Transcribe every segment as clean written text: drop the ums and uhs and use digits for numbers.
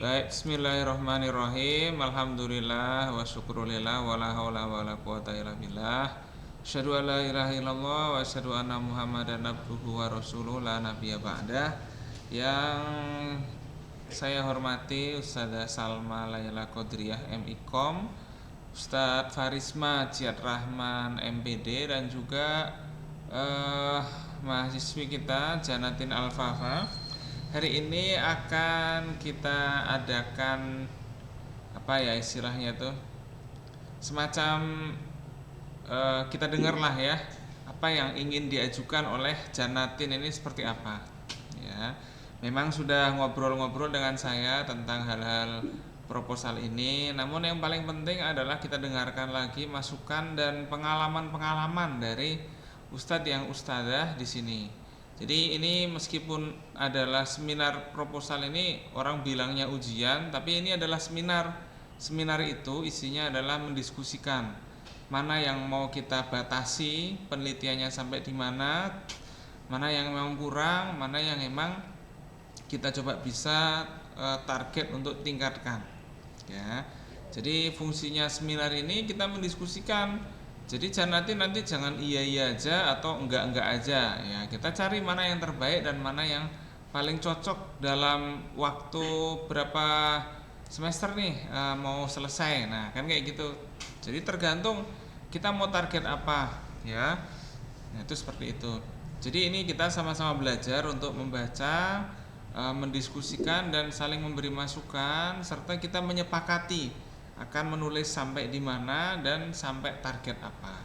Baik, bismillahirrahmanirrahim. Alhamdulillah wa syukrulillah wa la haula wa la quwata illa billah. Asyhadu an la ilaha illallah wa asyhadu anna Muhammadan abduhu wa rasuluh la nabiyya ba'dah. Yang saya hormati Ustazah Salma Laila Qadriyah MIkom, Ustadz Farisma Jiat Rahman MPD, dan juga mahasiswi kita Janatin Alfafa. Hari ini akan kita adakan apa ya istilahnya tuh, semacam kita dengarlah ya apa yang ingin diajukan oleh Janatin ini seperti apa ya. Memang sudah ngobrol-ngobrol dengan saya tentang hal-hal proposal ini, namun yang paling penting adalah kita dengarkan lagi masukan dan pengalaman-pengalaman dari ustadz yang ustadzah di sini. Jadi ini meskipun adalah seminar proposal, ini orang bilangnya ujian, tapi ini adalah seminar. Seminar itu isinya adalah mendiskusikan mana yang mau kita batasi penelitiannya sampai di mana yang memang kurang, mana yang memang kita coba bisa target untuk tingkatkan. Ya. Jadi fungsinya seminar ini kita mendiskusikan. Jadi nanti jangan iya aja atau enggak aja ya. Kita cari mana yang terbaik dan mana yang paling cocok dalam waktu berapa semester nih mau selesai. Nah, kan kayak gitu. Jadi tergantung kita mau target apa ya. Nah, itu seperti itu. Jadi ini kita sama-sama belajar untuk membaca, mendiskusikan dan saling memberi masukan, serta kita menyepakati akan menulis sampai di mana dan sampai target apa.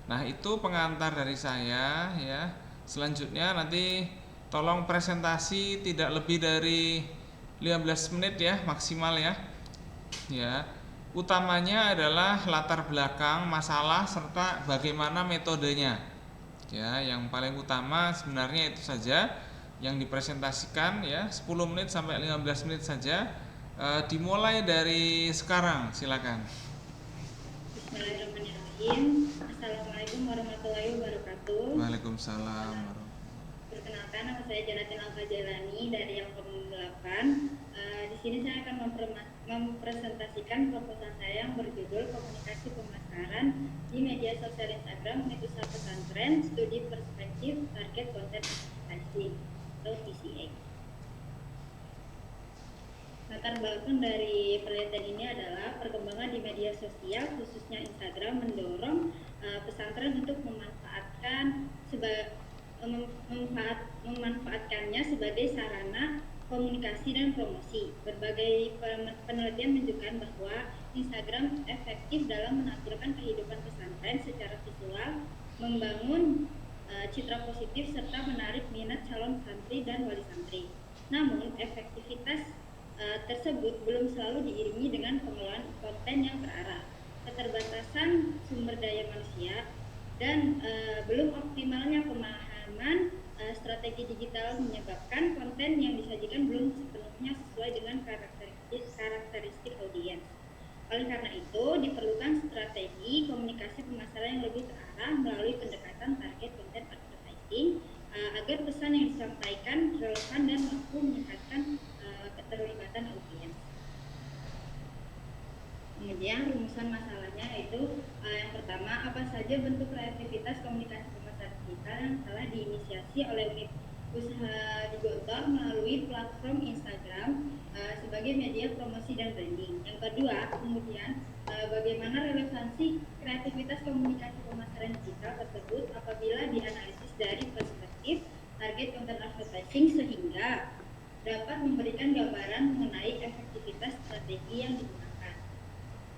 Nah, itu pengantar dari saya ya. Selanjutnya nanti tolong presentasi tidak lebih dari 15 menit ya maksimal ya. Ya. Utamanya adalah latar belakang masalah serta bagaimana metodenya. Ya, yang paling utama sebenarnya itu saja yang dipresentasikan ya, 10 menit sampai 15 menit saja. Dimulai dari sekarang, silakan. Bismillahirrahmanirrahim. Assalamualaikum warahmatullahi wabarakatuh. Waalaikumsalam. Perkenalkan, nama saya Janatin Alfajalani dari yang 8. Di sini saya akan mempresentasikan proposal saya yang berjudul Komunikasi Pemasaran di Media Sosial Instagram Unit Usaha Pesantren Studi Perspektif Target Konten Advertising atau TCA. Latar belakang dari penelitian ini adalah perkembangan di media sosial khususnya Instagram mendorong pesantren untuk memanfaatkannya sebagai sarana komunikasi dan promosi. Berbagai penelitian menunjukkan bahwa Instagram efektif dalam menampilkan kehidupan pesantren secara visual, membangun citra positif serta menarik minat calon santri dan wali santri. Namun efektivitas tersebut belum selalu diiringi dengan pengelolaan konten yang terarah, keterbatasan sumber daya manusia, dan belum optimalnya pemahaman strategi digital menyebabkan konten yang disajikan belum sepenuhnya sesuai dengan karakteristik audiens. Oleh karena itu, diperlukan strategi komunikasi pemasaran yang lebih terarah melalui pendekatan target konten advertising agar pesan yang disampaikan relevan dan mampu meningkatkan keterlibatan audiens. Kemudian rumusan masalahnya yaitu yang pertama, apa saja bentuk kreativitas komunikasi pemasaran digital yang telah diinisiasi oleh unit usaha di Gontor melalui platform Instagram sebagai media promosi dan branding. Yang kedua, kemudian bagaimana relevansi kreativitas komunikasi pemasaran digital tersebut apabila dianalisis dari perspektif target konten advertising sehingga dapat memberikan gambaran mengenai efektivitas strategi yang digunakan.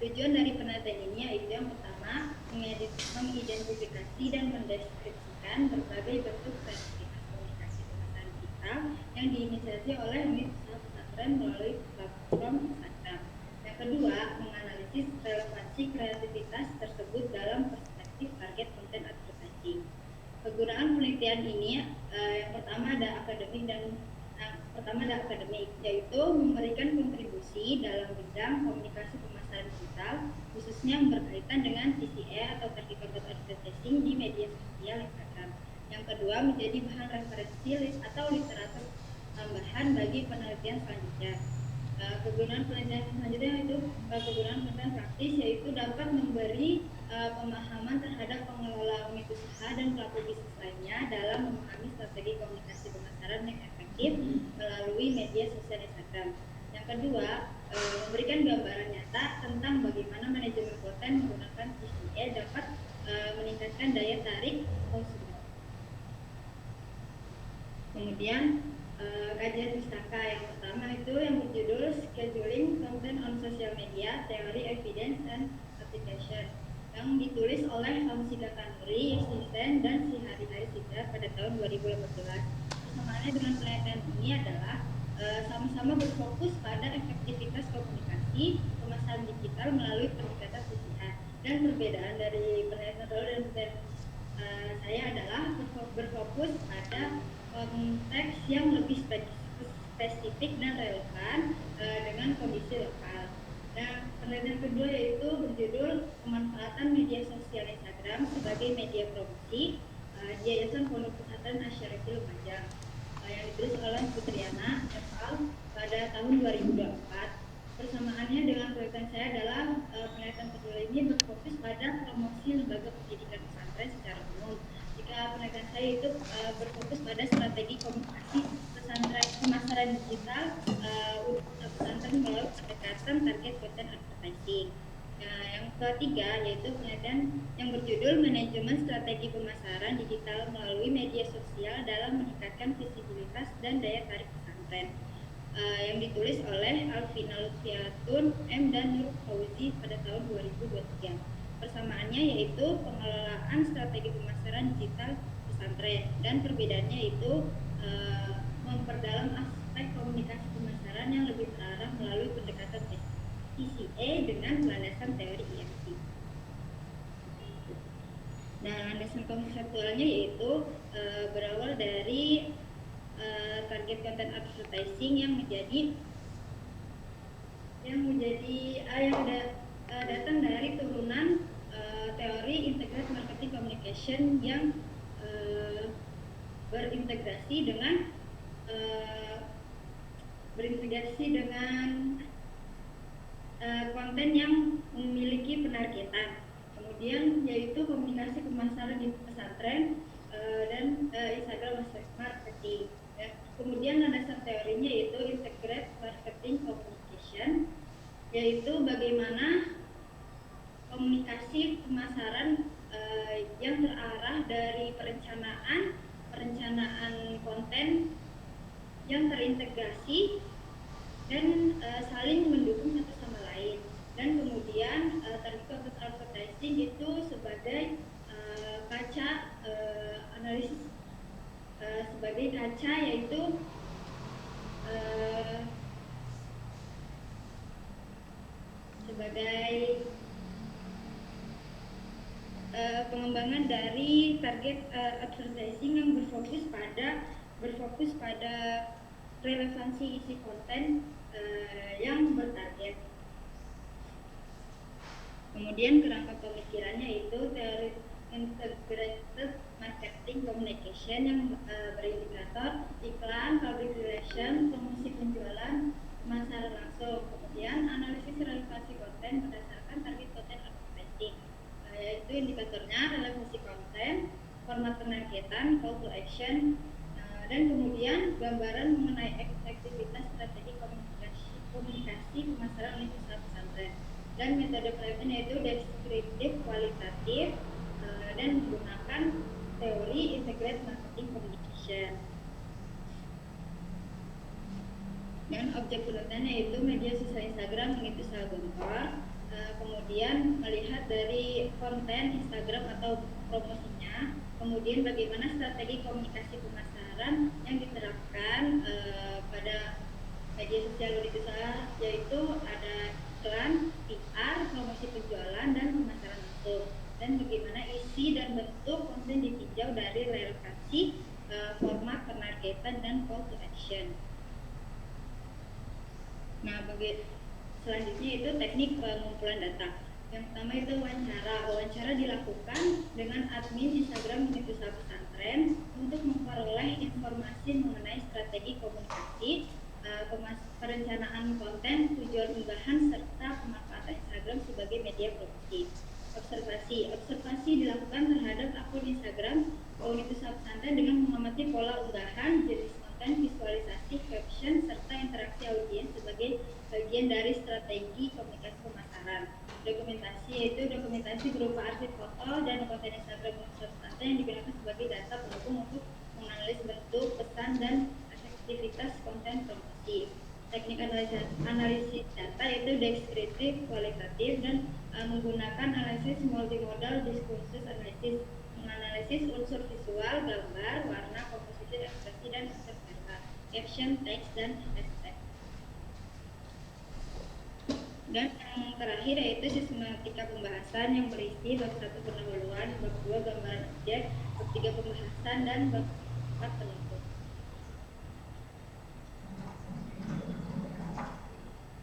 Tujuan dari penelitian ini yaitu yang pertama, mengidentifikasi dan mendeskripsikan berbagai bentuk kreativitas komunikasi pemasaran digital yang diinisiasi oleh unit usaha pesantren melalui platform Instagram. Yang kedua, menganalisis relevansi kreativitas tersebut dalam perspektif target konten advertising. Kegunaan penelitian ini yang pertama ada akademik, yaitu memberikan kontribusi dalam bidang komunikasi pemasaran digital, khususnya yang berkaitan dengan TCA atau Target Content Advertising di media sosial Instagram. Yang kedua, menjadi bahan referensi atau literatur tambahan bagi penelitian selanjutnya. Kegunaan penelitian selanjutnya itu kegunaan penelitian praktis, yaitu dapat memberi pemahaman terhadap pengelola unit usaha dan pelaku bisnis lainnya dalam memahami strategi komunikasi pemasaran yang efektif melalui media sosial Instagram. Yang kedua, memberikan gambaran nyata tentang bagaimana manajemen konten menggunakan TCA dapat meningkatkan daya tarik konsumen. Kemudian kajian pustaka yang pertama itu yang berjudul Scheduling Content on Social Media, Theory, Evidence, and Application, yang ditulis oleh Hamsika Kanuri, Yusisen, dan Sihari Sida pada tahun 2018. Persamaannya dengan penelitian ini adalah sama-sama berfokus pada efektivitas komunikasi pemasaran digital melalui pendekatan TCA. Dan perbedaan dari penelitian Raul dan penelitian saya adalah berfokus pada konteks yang lebih spesifik dan relevan dengan kondisi lokal. Nah, penelitian kedua yaitu berjudul Pemanfaatan Media Sosial Instagram sebagai Media Promosi di Yayasan Pondok Pesantren Asy-Syarifil Lumajang, yang ditulis oleh Putriana et al. Pada tahun 2024. Persamaannya dengan penelitian saya adalah penelitian kedua ini berfokus pada promosi lembaga pendidikan pesantren secara umum. Jika penelitian saya itu berfokus pada strategi komunikasi pesantren pemasaran digital untuk pesantren melalui pendekatan target content advertising. Nah, yang ketiga yaitu penelitian yang berjudul Manajemen Strategi Pemasaran Digital melalui Media Sosial dalam meningkatkan visibilitas dan daya tarik pesantren, yang ditulis oleh Alvina Lutfiatun M dan Nur Fauzi pada tahun 2023. Persamaannya yaitu pengelolaan strategi pemasaran digital pesantren, dan perbedaannya itu memperdalam aspek komunikasi pemasaran yang lebih terarah melalui pendekatan TCA dengan landasan teori EMC. Nah, landasan konseptualnya yaitu berawal dari target content advertising yang datang dari turunan teori integrated marketing communication yang berintegrasi dengan konten yang memiliki penargetan. Kemudian yaitu komunikasi pemasaran di pesantren dan Instagram marketing. Ya. Kemudian landasan teorinya yaitu integrated marketing communication, yaitu bagaimana komunikasi pemasaran yang terarah dari perencanaan konten yang terintegrasi dan saling mendukung satu sama lain. Dan kemudian target advertising itu sebagai kaca analisis, sebagai kaca yaitu sebagai pengembangan dari target advertising yang berfokus pada relevansi isi konten yang bertarget. Kemudian kerangka pemikirannya itu teori integrated marketing communication yang berindikator iklan, public relation, promosi penjualan, pemasaran langsung. Kemudian analisis relevansi konten berdasarkan target konten advertising, yaitu indikatornya relevansi konten, format penargetan, call to action, dan kemudian gambaran mengenai efektivitas strategi komunikasi pemasaran unit usaha pesantren. Dan metode penelitian yaitu deskriptif kualitatif dan menggunakan teori integrated marketing communication. Dan objek penelitiannya yaitu media sosial Instagram unit usaha Gontor. Kemudian melihat dari konten Instagram atau promosinya, kemudian bagaimana strategi komunikasi pemasaran yang diterapkan pada media sosial unit usaha, yaitu ada iklan, PR, promosi penjualan, dan pemasaran langsung, dan bagaimana isi dan bentuk konten ditinjau dari relevansi, format penargetan, dan call to action. Nah, selanjutnya itu teknik pengumpulan data. Yang pertama itu wawancara dilakukan dengan admin Instagram unit usaha pesantren untuk memperoleh informasi mengenai strategi komunikasi perencanaan konten, tujuan unggahan, serta pemanfaatan Instagram sebagai media promosi. Observasi dilakukan terhadap akun Instagram Komunitas Pesantren dengan mengamati pola unggahan, jenis konten, visualisasi, caption, serta interaksi audiens sebagai bagian dari strategi komunikasi pemasaran. Dokumentasi yaitu dokumentasi berupa arsip foto dan konten Instagram Komunitas Pesantren yang digunakan sebagai data pendukung untuk menganalisis bentuk, pesan, dan efektivitas konten promosi. Teknik analisis data yaitu deskriptif, kualitatif, dan menggunakan analisis multimodal diskursus analisis, menganalisis unsur visual, gambar, warna, komposisi, ekspresi, dan unsur kata, caption, teks, dan hashtag. Dan yang terakhir yaitu sistematika pembahasan yang berisi bab 1 pendahuluan, bab 2 gambaran objek, bab 3 pembahasan, dan bab 4 penutup.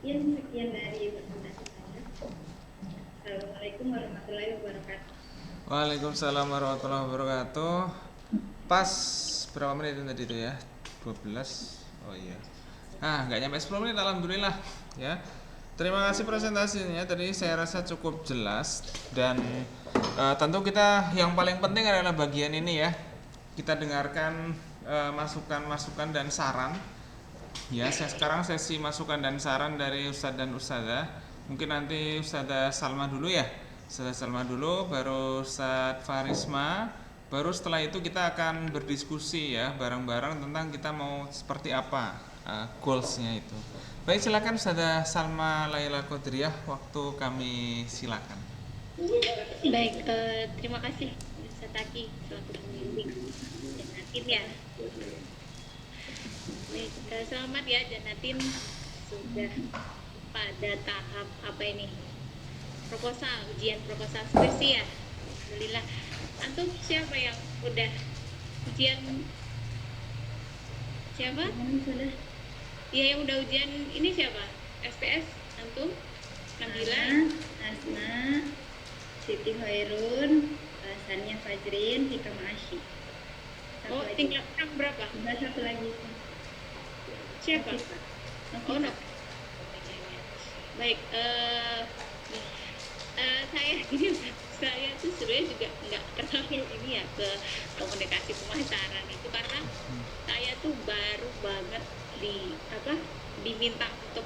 Ya, sekian dari presentasi saya. Assalamualaikum warahmatullahi wabarakatuh. Waalaikumsalam warahmatullahi wabarakatuh. Pas berapa menit tadi itu ya? 12. Oh iya. Nah, nggak nyampe 10 menit alhamdulillah ya. Terima kasih presentasinya, tadi saya rasa cukup jelas. Dan tentu kita yang paling penting adalah bagian ini ya. Kita dengarkan masukan-masukan dan saran. Ya, sekarang sesi masukan dan saran dari Ustadz dan Ustadzah. Mungkin nanti Ustadzah Salma dulu ya. Ustadzah Salma dulu, baru Ustadz Farisma. Baru setelah itu kita akan berdiskusi ya bareng-bareng tentang kita mau seperti apa goalsnya itu. Baik, silakan Ustadzah Salma Laila Qadriyah, waktu kami silakan. Baik, terima kasih Ustaz Taki selaku pembimbing Janatin ya. Baik, selamat ya Janatin, sudah pada tahap apa ini? Ujian proposal skripsi ya. Alhamdulillah. Antum siapa yang udah ujian? Siapa? Sudah. Iya, yang udah ujian ini siapa? SPS antum? Nabila, Asna, Siti Hoirun, Sania Fajrin, Hikam Ashi. oh tingkat berapa? Ada satu lagi. Siapa? Oh no. Baik, saya gini, saya tuh sebenarnya juga nggak terlalu ini ya ke komunikasi pemasaran itu, karena saya tuh baru banget diminta untuk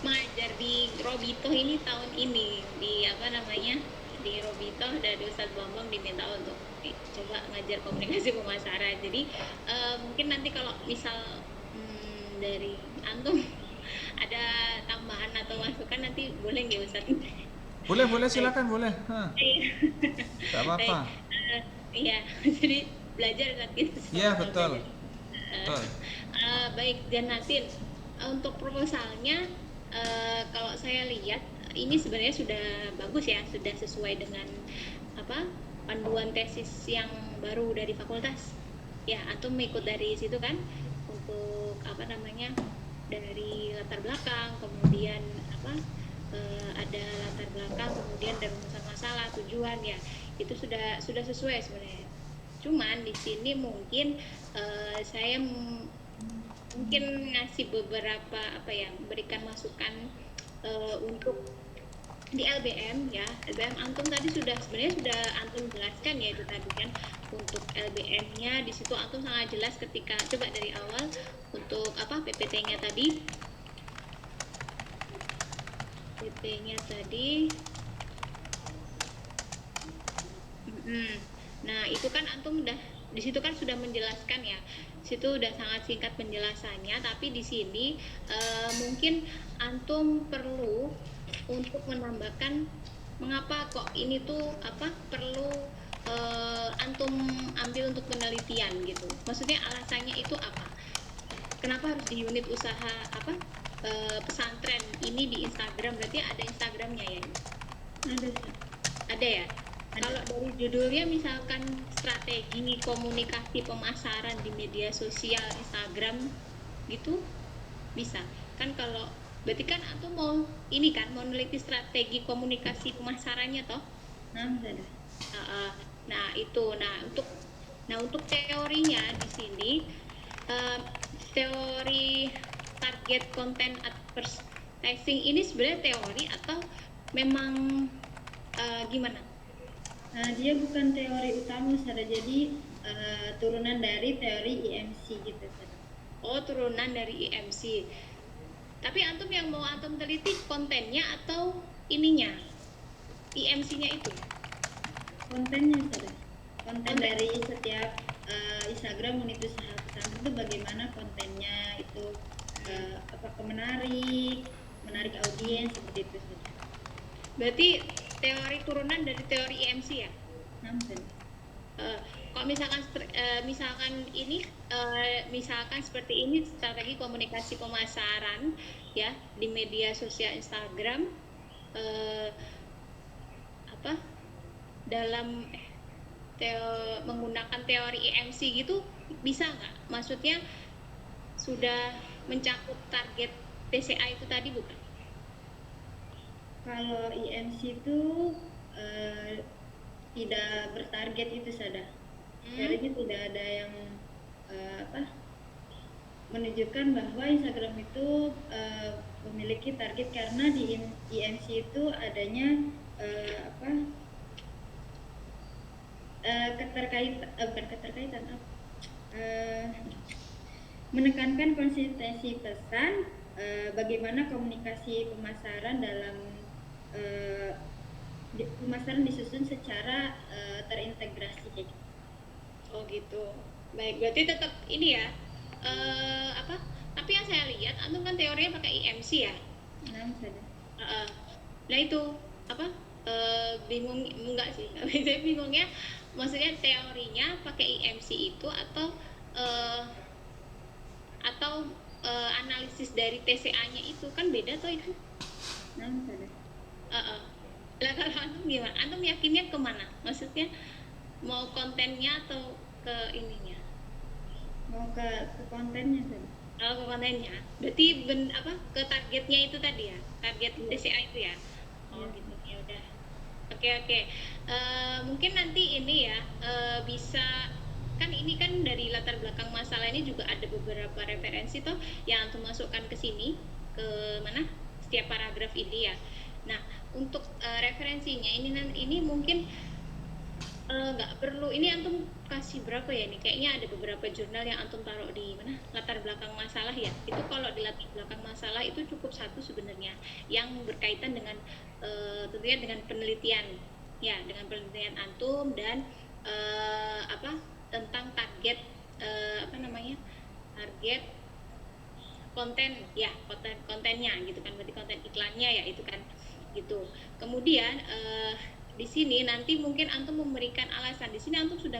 mengajar di Robito ini tahun ini di di Robito dari Ustadz Bambang diminta untuk coba ngajar komunikasi pemasaran. Jadi mungkin nanti kalau misal dari antum ada tambahan atau masukan nanti boleh nggak Ustadz? Boleh silakan boleh. Gak apa-apa. Iya, jadi belajar kan gitu. Iya betul. Baik, Janatin, untuk proposalnya kalau saya lihat ini sebenarnya sudah bagus ya, sudah sesuai dengan panduan tesis yang baru dari fakultas. Ya, antum ikut dari situ kan untuk dari latar belakang, kemudian ada latar belakang, kemudian ada rumusan masalah, tujuan ya, itu sudah sesuai sebenarnya. Cuman di sini mungkin saya mungkin ngasih beberapa berikan masukan untuk di LBM ya. LBM antum tadi sebenarnya sudah antum jelaskan ya, itu tadi kan untuk LBM-nya di situ antum sangat jelas ketika coba dari awal untuk PPT-nya tadi. PP-nya tadi. Nah, itu kan antum udah di situ kan sudah menjelaskan ya. Situ udah sangat singkat penjelasannya, tapi di sini mungkin antum perlu untuk menambahkan mengapa kok ini tuh perlu antum ambil untuk penelitian gitu. Maksudnya alasannya itu apa? Kenapa harus di unit usaha pesantren ini di Instagram? Berarti ada Instagramnya ya? Ada ya? Kalau dari judulnya misalkan strategi komunikasi pemasaran di media sosial Instagram gitu bisa kan? Kalau berarti kan atau mau neliti strategi komunikasi pemasarannya toh? Nah itu untuk teorinya di sini teori target content advertising ini sebenarnya teori atau memang gimana? Nah, dia bukan teori utama, Sada. Jadi turunan dari teori IMC gitu, Sada. Oh, turunan dari IMC. Tapi antum yang mau antum teliti kontennya atau ininya? IMC-nya itu? Kontennya, Sada. Konten dari setiap Instagram unit usaha pesantren itu bagaimana kontennya itu, apakah menarik audiens seperti itu, Sada. Berarti teori turunan dari teori IMC ya? Nampak. Kalau misalkan seperti ini strategi komunikasi pemasaran ya di media sosial Instagram dalam menggunakan teori IMC gitu bisa nggak? Maksudnya sudah mencakup target TCA itu tadi bukan? Kalau IMC itu tidak bertarget itu, Sada. Jadi tidak ada yang menunjukkan bahwa Instagram itu memiliki target, karena di IMC itu adanya menekankan konsistensi pesan, bagaimana komunikasi pemasaran dalam pemasaran disusun secara terintegrasi kayak gitu. Oh gitu. Baik, berarti tetap ini ya. Tapi yang saya lihat antum kan teorinya pakai IMC ya. Nah itu bingung enggak sih? Saya bingungnya, maksudnya teorinya pakai IMC itu atau analisis dari TCA-nya itu kan beda tuh itu. Lah kalau antum gimana? Antum yakinnya kemana? Maksudnya mau kontennya atau ke ininya? Mau ke kontennya tadi. Kalau ke kontennya, berarti ke targetnya itu tadi ya, target TCA itu ya. Oh gitu, ya udah. Oke. Mungkin nanti ini ya bisa kan ini kan dari latar belakang masalah ini juga ada beberapa referensi toh yang antum masukkan ke sini, ke mana setiap paragraf ini ya. Nah untuk referensinya ini mungkin nggak perlu, ini antum kasih berapa ya nih, kayaknya ada beberapa jurnal yang antum taruh di mana latar belakang masalah ya. Itu kalau di latar belakang masalah itu cukup satu sebenarnya yang berkaitan dengan tentunya dengan penelitian ya, dengan penelitian antum dan tentang target target konten ya, kontennya gitu kan, berarti konten iklannya ya itu kan gitu. Kemudian di sini nanti mungkin antum memberikan alasan. Di sini antum sudah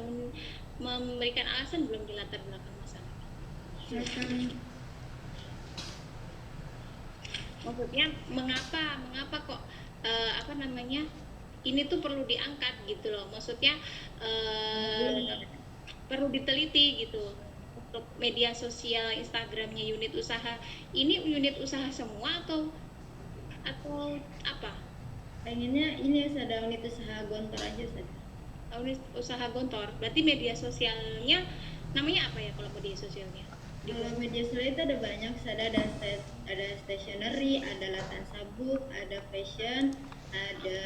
memberikan alasan belum di latar belakang masalah? Maksudnya mengapa kok ini tuh perlu diangkat gitu loh. Maksudnya perlu diteliti gitu. Untuk media sosial Instagramnya unit usaha ini unit usaha semua atau apa? Pengennya ini ada unit usaha Gontor aja saja. Unit usaha Gontor. Berarti media sosialnya namanya apa ya kalau media sosialnya? Kalau media sosial itu ada banyak, ada stationery, ada Latansa Book, ada fashion, ada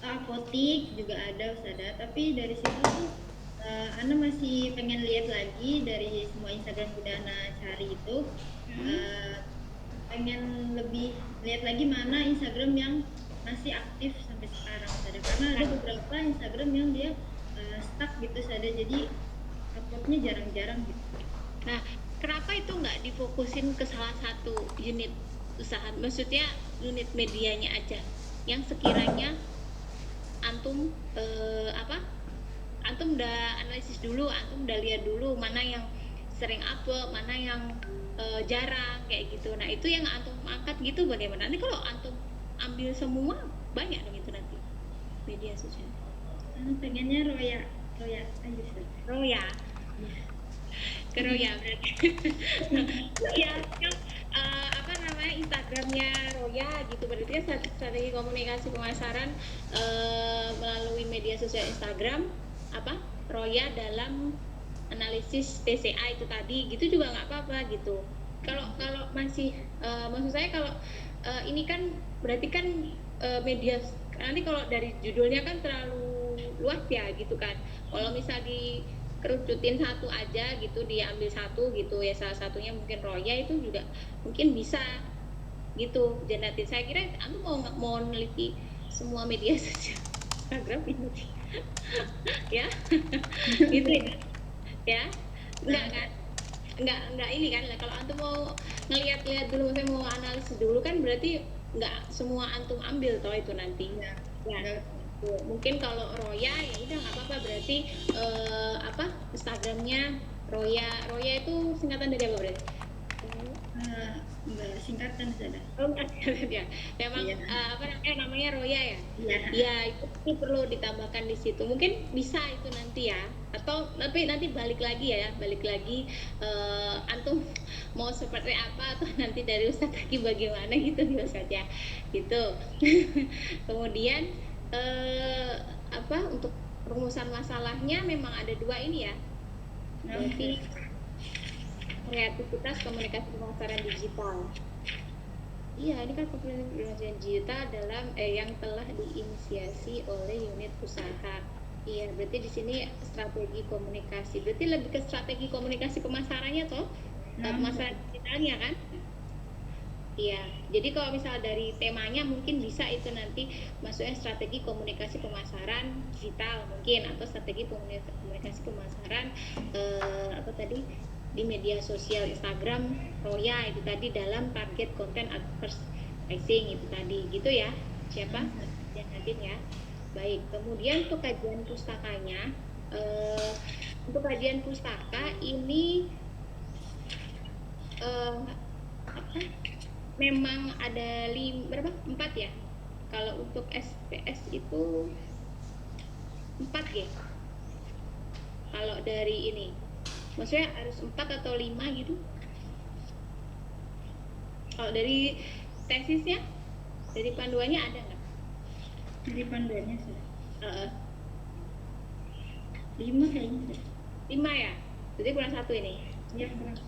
apotik juga ada, Ustazah. Tapi dari situ Ana masih pengen lihat lagi dari semua Instagram udah Ana cari itu. Pengen lebih lihat lagi mana Instagram yang masih aktif sampai sekarang, Sada. Karena ada beberapa Instagram yang dia stuck gitu, Sada. Jadi uploadnya jarang-jarang gitu. Nah, kenapa itu nggak difokusin ke salah satu unit usaha? Maksudnya unit medianya aja yang sekiranya antum antum udah analisis dulu, antum udah lihat dulu mana yang sering upload, mana yang jarang kayak gitu. Nah itu yang antum angkat gitu bagaimana? Nanti kalau antum ambil semua banyak dong itu nanti media sosial. Pengennya Roya aja sih. Roya. Ke Roya berarti. Ya kan Instagramnya Roya gitu, berarti kan strategi komunikasi pemasaran melalui media sosial Instagram Roya dalam analisis TCA itu tadi gitu juga nggak apa-apa gitu. Kalau kalau masih maksud saya kalau ini kan berarti kan media nanti kalau dari judulnya kan terlalu luas ya gitu kan. Kalau misal dikerucutin satu aja gitu, diambil satu gitu ya, salah satunya mungkin Roya itu juga mungkin bisa gitu. Jadi saya kira aku mau neliti semua media sosial Instagram ini ya gitu ya enggak kan enggak ini kan kalau antum mau ngeliat-lihat dulu, saya mau analisis dulu kan berarti enggak semua antum ambil toh itu nanti ya. Mungkin kalau Roya ya udah nggak apa-apa, berarti apa Instagramnya Roya itu singkatan dari apa berarti? Enggak, singkatan saja. Oh, ya. Memang Iya. apa namanya Roya ya? Iya. Ya, itu perlu ditambahkan di situ. Mungkin bisa itu nanti ya. Atau tapi nanti balik lagi ya, balik lagi antum mau seperti apa atau nanti dari Ustadz lagi bagaimana gitu ya saja. Gitu. Kemudian apa untuk rumusan masalahnya memang ada dua ini ya. Berarti kreativitas komunikasi pemasaran digital. Iya, ini kan komunikasi digital dalam yang telah diinisiasi oleh unit usaha. Iya, berarti di sini strategi komunikasi. Berarti lebih ke strategi komunikasi pemasarannya toh, pemasaran digitalnya kan? Iya, jadi kalau misal dari temanya mungkin bisa itu nanti masuknya strategi komunikasi pemasaran digital mungkin, atau strategi komunikasi pemasaran apa tadi di media sosial Instagram Roya itu tadi dalam target konten advertising itu tadi gitu ya. Siapa? Yang Nadine ya. Baik, kemudian untuk kajian pustakanya untuk kajian pustaka ini apa? Memang ada 4 ya. Kalau untuk SPS itu 4 ya. Kalau dari ini maksudnya harus 4 atau 5 gitu. Kalau dari tesisnya, dari panduannya ada nggak? Dari panduannya sudah 5 kayaknya. 5 ya? Jadi kurang 1 ini. Ya, kurang 1.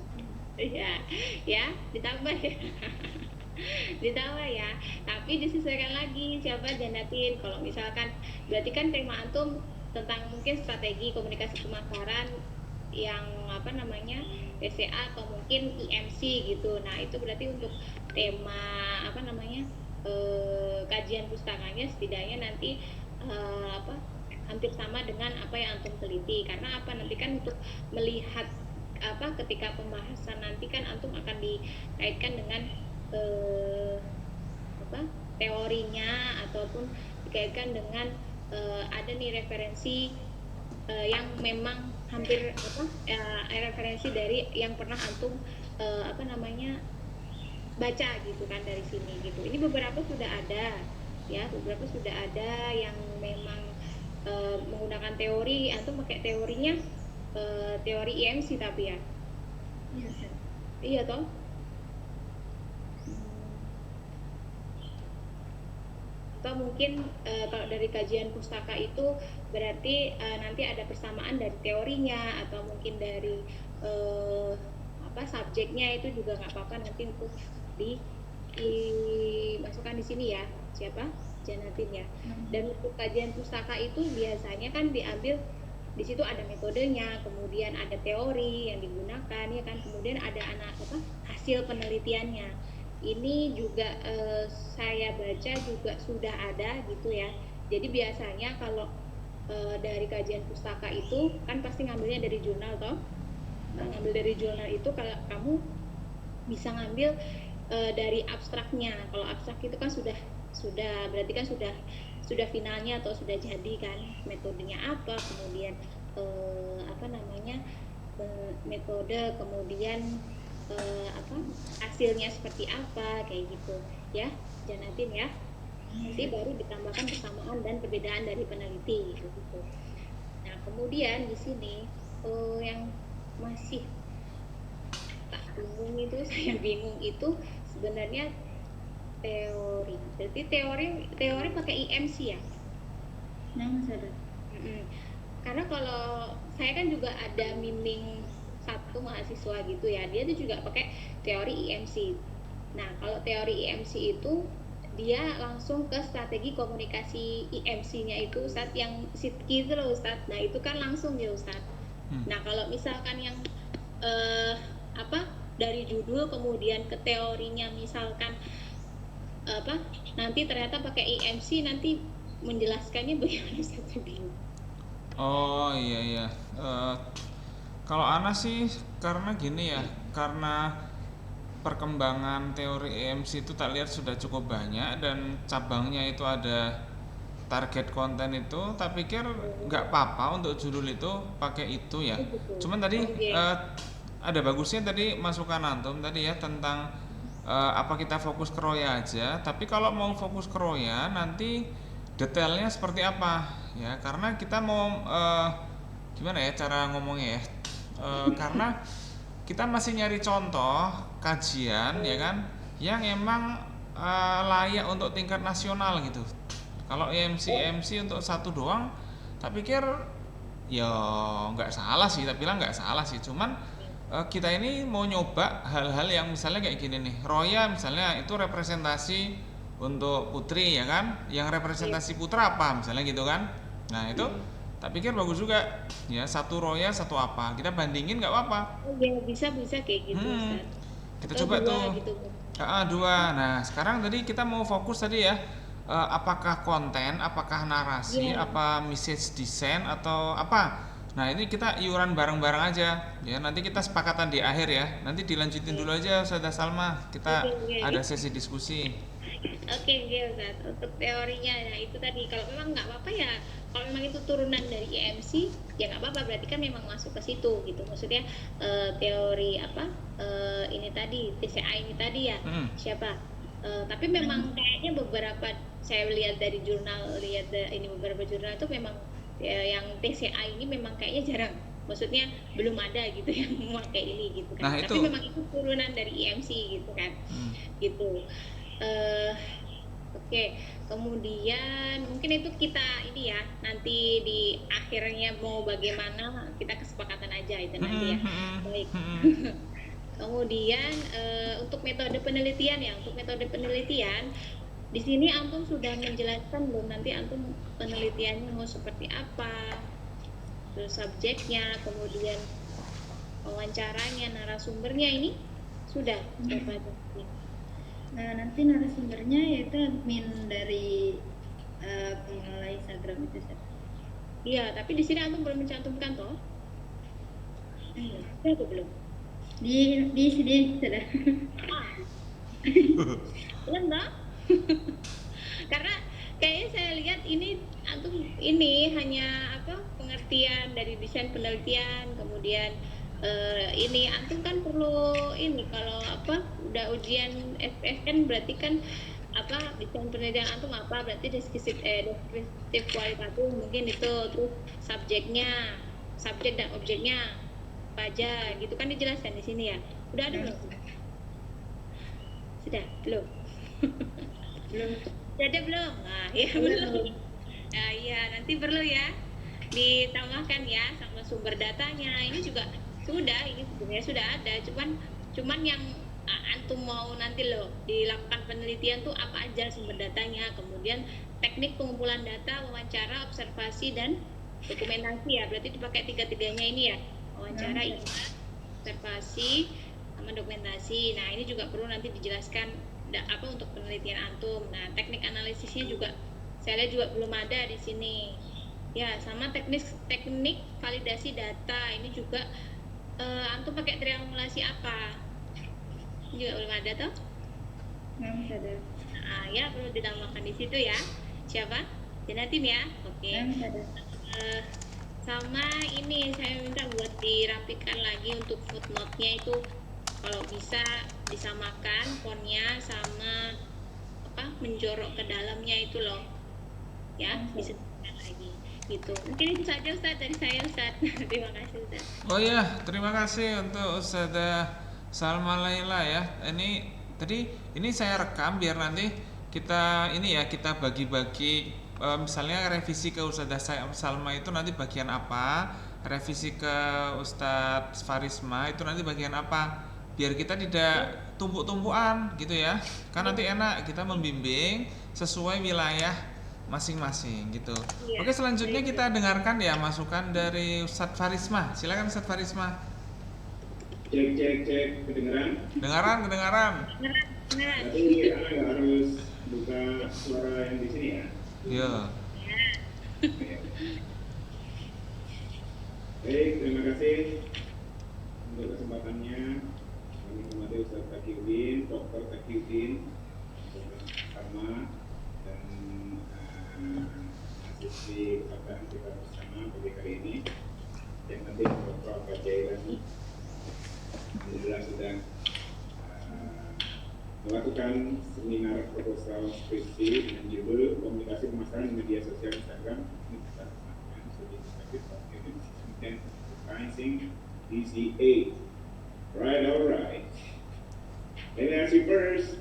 Ya, ditambah ya. Ditambah ya. Tapi disesuaikan lagi siapa Janatin. Kalau misalkan berarti kan tema antum tentang mungkin strategi komunikasi pemasaran yang apa namanya PCA atau mungkin IMC gitu. Nah itu berarti untuk tema apa namanya kajian pustakanya setidaknya nanti apa hampir sama dengan apa yang antum teliti. Karena apa nanti kan untuk melihat apa ketika pembahasan nanti kan antum akan dikaitkan dengan apa teorinya ataupun dikaitkan dengan ada nih referensi yang memang hampir apa referensi dari yang pernah antum apa namanya baca gitu kan dari sini gitu. Ini beberapa sudah ada ya, beberapa sudah ada yang memang menggunakan teori, antum pakai teorinya teori IMC tapi ya. Iya, Sir. Iya toh. Atau mungkin kalau dari kajian pustaka itu berarti nanti ada persamaan dari teorinya atau mungkin dari apa subjeknya itu juga nggak apa-apa nanti untuk dimasukkan di sini ya. Siapa? Janatin ya. Dan untuk kajian pustaka itu biasanya kan diambil di situ ada metodenya, kemudian ada teori yang digunakan ya kan, kemudian ada hasil penelitiannya. Ini juga saya baca juga sudah ada gitu ya. Jadi biasanya kalau dari kajian pustaka itu kan pasti ngambilnya dari jurnal toh. Nah, ngambil dari jurnal itu kalau kamu bisa ngambil dari abstraknya. Kalau abstrak itu kan sudah berarti kan sudah finalnya atau sudah jadi kan metodenya apa, kemudian apa namanya metode, kemudian apa hasilnya seperti apa kayak gitu ya Janatin ya. Nanti baru ditambahkan kesamaan dan perbedaan dari peneliti gitu. Nah kemudian di sini yang masih tak bingung itu saya bingung itu sebenarnya teori. Berarti teori pakai IMC ya? Yang sadar. Karena kalau saya kan juga ada bimbing satu mahasiswa gitu ya, dia tuh juga pakai teori IMC. Nah, kalau teori IMC itu dia langsung ke strategi komunikasi IMC-nya itu Ustadz, yang SITKI itu loh Ustadz. Nah, itu kan langsung ya Ustadz. Nah, kalau misalkan yang apa dari judul kemudian ke teorinya misalkan apa nanti ternyata pakai IMC, nanti menjelaskannya bagaimana Ustadz? Oh iya iya. Kalau Ana sih karena gini ya, karena perkembangan teori EMC itu tak lihat sudah cukup banyak dan cabangnya itu ada target konten itu, tak pikir nggak apa-apa untuk judul itu pakai itu ya. Cuman tadi ada bagusnya tadi masukan antum tadi ya tentang apa kita fokus ke Roya aja, tapi kalau mau fokus ke Roya nanti detailnya seperti apa ya, karena kita mau gimana ya cara ngomongnya ya, karena kita masih nyari contoh kajian ya kan yang emang layak untuk tingkat nasional gitu. Kalau EMC untuk satu doang tak pikir ya nggak salah sih, tak bilang nggak salah sih, cuman kita ini mau nyoba hal-hal yang misalnya kayak gini nih, Roya misalnya itu representasi untuk putri ya kan, yang representasi putra apa misalnya gitu kan. Nah itu tak pikir bagus juga ya, satu Roya satu apa, kita bandingin nggak apa-apa. Ya bisa kayak gitu Ustaz. Kita Atau coba dua, tuh gitu. dua. Nah sekarang tadi kita mau fokus tadi ya, apakah konten, apakah narasi, apa message design atau apa. Nah ini kita iuran bareng-bareng aja ya, nanti kita sepakatan di akhir ya, nanti dilanjutin dulu aja Ustazah Salma, kita ada sesi diskusi. Oke, Ustaz. Untuk teorinya, nah itu tadi kalau memang nggak apa-apa ya, kalau memang itu turunan dari EMC ya nggak apa-apa, berarti kan memang masuk ke situ gitu. Maksudnya teori apa ini tadi TCA ini tadi ya siapa? Tapi memang kayaknya beberapa saya lihat dari jurnal, ini beberapa jurnal itu memang yang TCA ini memang kayaknya jarang. Maksudnya belum ada gitu yang memakai ini gitu kan. Nah, tapi memang itu turunan dari EMC gitu kan. Gitu. Oke, kemudian mungkin itu kita ini ya, nanti di akhirnya mau bagaimana kita kesepakatan aja itu nanti ya. Baik. Kemudian untuk metode penelitian ya, untuk metode penelitian di sini antum sudah menjelaskan belum, nanti antum penelitiannya mau seperti apa, terus subjeknya, kemudian wawancaranya, narasumbernya ini sudah terbaca. Nah, nanti narasumbernya yaitu admin dari pengelola Instagram itu. Iya, tapi di sini antum belum mencantumkan toh? Iya, atau belum? Di sini sudah. Belum toh? Karena kayaknya saya lihat ini antum ini hanya apa pengertian dari desain penelitian, kemudian ini antum kan perlu ini kalau apa udah ujian SPS kan berarti kan apa desain penelitian antum apa, berarti deskriptif kualitatif mungkin itu, terus subjek dan objeknya apa aja gitu kan dijelaskan di sini ya. Udah ada belum? Sudah belum? Belum. Sudah ada belum? Nah ya belum. Nah iya nanti perlu ya ditambahkan ya sama sumber datanya, ini juga sudah, ini sebenarnya sudah ada, cuman yang antum mau nanti loh dilakukan penelitian tuh apa aja sumber datanya, kemudian teknik pengumpulan data, wawancara, observasi dan dokumentasi ya, berarti dipakai tiga-tiganya ini ya, wawancara, observasi sama dokumentasi. Nah ini juga perlu nanti dijelaskan apa untuk penelitian antum. Nah teknik analisisnya juga saya lihat juga belum ada di sini ya, sama teknik validasi data ini juga antum pakai triangulasi apa juga belum ada toh? Belum ada. Nah, ya perlu ditambahkan di situ ya. Siapa? Janatim ya. Oke. Sama ini saya minta buat dirapikan lagi untuk footnote-nya itu, kalau bisa disamakan fontnya sama apa menjorok ke dalamnya itu loh. Ya, bisa lagi. Gitu. Mungkin itu saja Ustaz dari saya Ustaz. Terima kasih Ustaz. Oh iya, terima kasih untuk Ustazah Salma Laila ya. Ini tadi ini saya rekam biar nanti kita ini ya, kita bagi-bagi misalnya revisi ke Ustazah Salma itu nanti bagian apa, revisi ke Ustadz Farisma itu nanti bagian apa? Biar kita tidak tumpuk-tumpukan gitu ya. Kan nanti enak kita membimbing sesuai wilayah masing-masing gitu. Iya, Oke, selanjutnya baik. kita dengarkan ya masukan dari Ustadz Farisma. Silakan Ustadz Farisma. Cek cek cek, kedengeran? Kedengaran. Beneran. Tapi anak nggak harus buka suara yang di sini ya. Yo. Ya. Baik, terima kasih untuk kesempatannya. Kami hormati Ustaz Taqiyuddin, Dr. Taqiyuddin, sama dan asisten kesehatan kita bersama pada kali ini. Yang penting Dr. Fajailan alhamdulillah sudah melakukan seminar proposal skripsi dengan judul komunikasi pemasaran di media sosial Instagram and pricing DCA. Right, all right. Let me ask you first,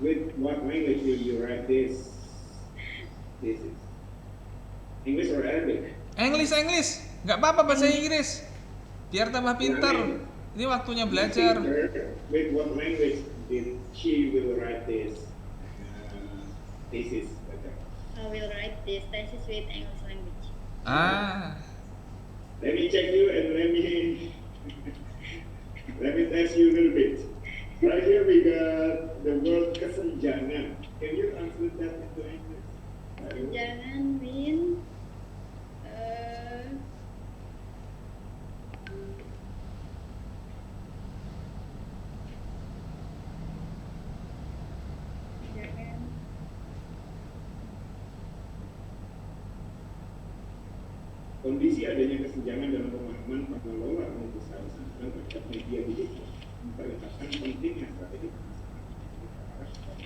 with what language will you write this? This is English or Arabic? English. Nggak apa-apa bahasa Inggris. Biar tambah pintar. Ini waktunya belajar. With what language did she will write this thesis? I will write this thesis with English language. Let me check you and let me test you a little bit. Right here we got the word kesenjangan. Can you translate that into English? Jangan mean jangan Kondisi adanya kesenjangan dalam pemahaman pengelola unit usaha pesantren terhadap media digital memperlihatkan pentingnya strategi pemasaran.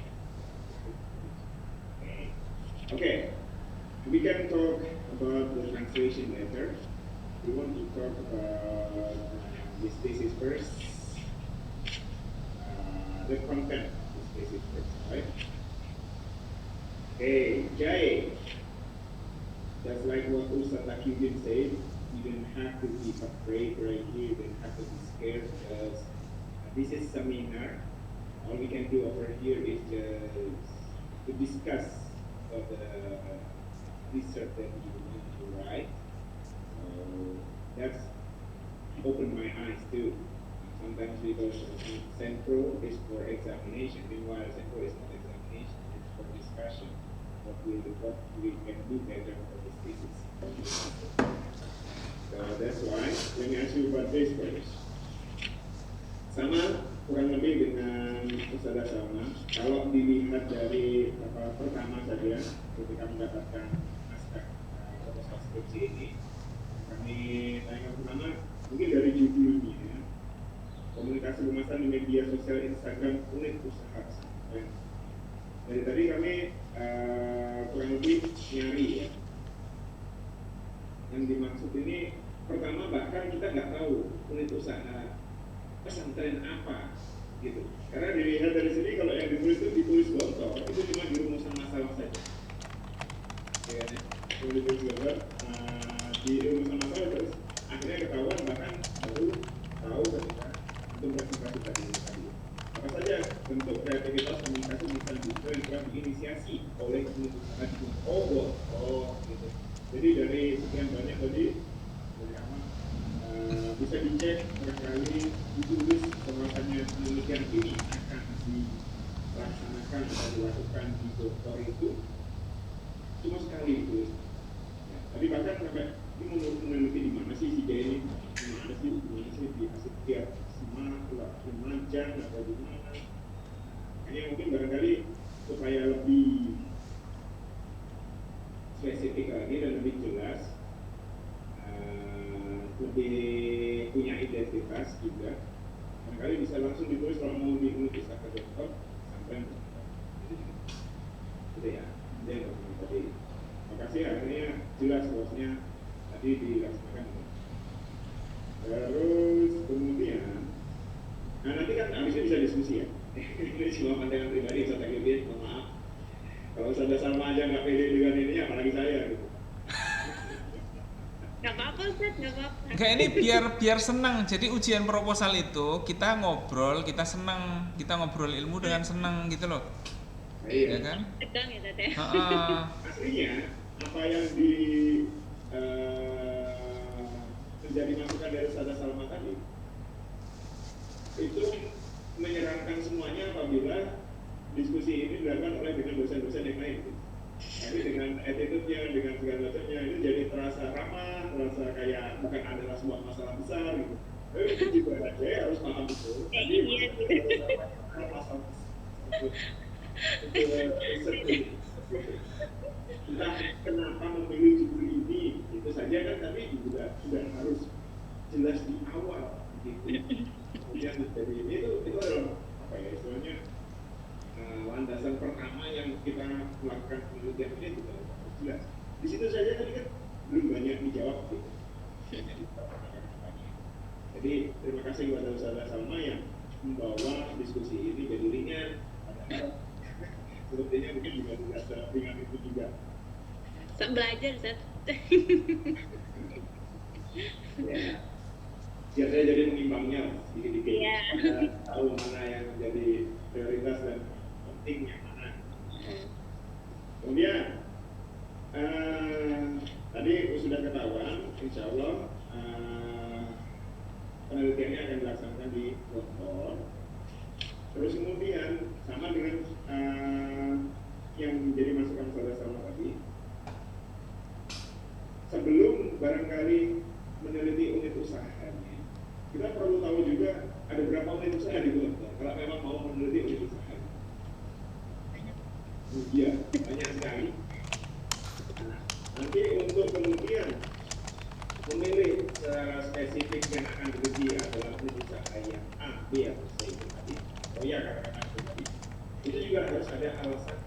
Okay, we can talk about the translation later. We want to talk about this thesis first. The content of this thesis first, right? Okay, Jay. Just like what Ustaz Taqiyuddin said, you don't have to be afraid right here, you don't have to be scared because this is seminar. All we can do over here is just to discuss about the research that you want to write. So that's opened my eyes too. Sometimes we go to Centro is for examination, meanwhile Centro is not examination, it's for discussion. What we can do better for this thesis. So that's why let me ask you about this first. Sama kurang lebih dengan Ustazah Salma. Kalau dilihat dari pertama saja ketika mendapatkan naskah proposal skripsi ini, kami tanya pertama mungkin dari judulnya komunikasi pemasaran di media sosial Instagram unit usaha pesantren. Dari tadi kami kurang lebih nyari ya. Yang dimaksud ini pertama bahkan kita nggak tahu unit usaha pesantren apa gitu. Karena dilihat dari sini kalau yang ditulis gontor itu cuma di rumusan masalah saja. Ya, kalau ditulis gontor di rumusan masalah terus akhirnya ketahuan bahkan baru tahu ketika untuk presentasi tadi. Apa saja bentuk kreativitas komunikasi bisa diinisiasi oleh unit usaha di gitu. Jadi dari sekian banyak tadi bisa dicek barangkali ditulis bahwasanya penelitian ini akan dilaksanakan atau dilakukan di dokter itu cuma sekali itu. Ya, tadi bahkan sampai ini mau meneliti di mana sih si Jaya ini, di mana sih di Asia Lumajang atau di mana? Hanya mungkin barangkali supaya lebih spesifik lagi dan lebih jelas, lebih punya identitas juga. Barangkali bisa langsung ditulis kalau mau di unit usaha dokter sampai gitu ya. Dan tadi, makasih akhirnya jelas bosnya tadi dilaksanakan. Terus kemudian, nah nanti kan abisnya bisa diskusi ya. Ini cuma pandangan pribadi, saya tadi mohon maaf. Kalau sudah sama aja nggak pede dengan ini, apalagi saya gitu. Nggak apa-apa Ustaz, nggak apa-apa. Enggak, ini biar senang. Jadi ujian proposal itu kita ngobrol, kita senang, kita ngobrol ilmu dengan senang gitu loh. Nah, Ya iya. kan? Tegang ya Ustaz ya. Heeh. Aslinya apa yang menjadi masukan dari Ustazah Salma tadi itu menyeramkan semuanya apabila diskusi ini dilakukan oleh dengan dosen-dosen yang lain. Tapi dengan attitude-nya, dengan segala macamnya itu jadi terasa ramah, terasa kayak bukan adalah sebuah masalah besar gitu. Tapi itu juga saya harus paham itu. Tadi Iya, masalah itu entah kenapa memilih judul ini itu saja kan, tapi juga sudah harus jelas di awal gitu. Kemudian jadi itu adalah apa ya istilahnya landasan pertama yang kita melakukan penelitian ini juga harus jelas. Di situ saja tadi kan belum banyak dijawab gitu. Jadi terima kasih kepada Ustazah Salma yang membawa diskusi ini jadi ringan. Padahal sepertinya mungkin juga tidak seringan itu juga. Belajar Ustaz. Ya, biar saya jadi mengimbangnya dikit-dikit. Iya. Tahu mana yang menjadi prioritas dan penting yang mana. Kemudian tadi sudah ketahuan, insya Allah penelitiannya akan dilaksanakan di Gontor. Terus kemudian sama dengan yang menjadi masukan saudara sama tadi, sebelum barangkali meneliti unit usahanya, kita perlu tahu juga ada berapa unit usaha di Gontor. Kalau memang mau meneliti unit usaha, iya banyak sekali. Nah, nanti untuk kemudian memilih secara spesifik yang akan diteliti adalah unit usaha yang A, B atau C itu tadi. Oh ya, katakan itu tadi. Itu juga harus ada alasan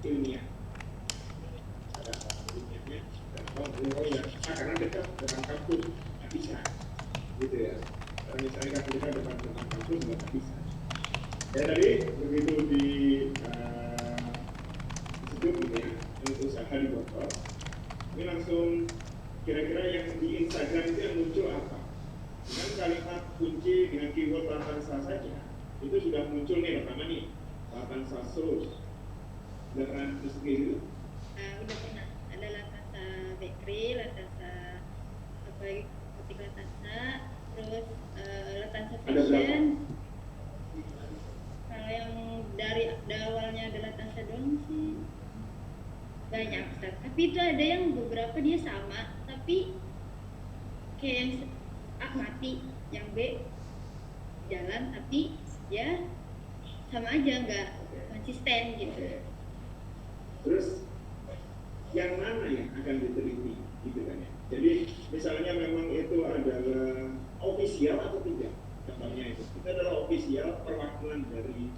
ilmiah. Ada alasan ilmiahnya. Kenapa oh ya, karena dekat dengan kampus nggak bisa, gitu ya. Karena misalnya kan dekat dengan kampus nggak bisa. Ya tadi begitu disebut gitu ya, unit usaha di Bogor. Ini langsung kira-kira yang di Instagram itu yang muncul apa? Dengan kalimat kunci dengan keyword Latansa saja itu sudah muncul nih pertama nih Latansa Sauce. Udah pernah terus kayak gitu? Udah pernah, ada Latansa Bakery, Latansa apa lagi, Butik Latansa, terus Latansa Ada berapa? Fashion. Kalau yang dari awalnya ada Latansa doang sih banyak Ustaz. Tapi itu ada yang beberapa dia sama, tapi kayak yang A mati, yang B jalan, tapi ya sama aja, nggak konsisten gitu. Terus yang mana yang akan diteliti gitu kan ya. Jadi misalnya memang itu adalah ofisial atau tidak, contohnya itu adalah ofisial perwakilan dari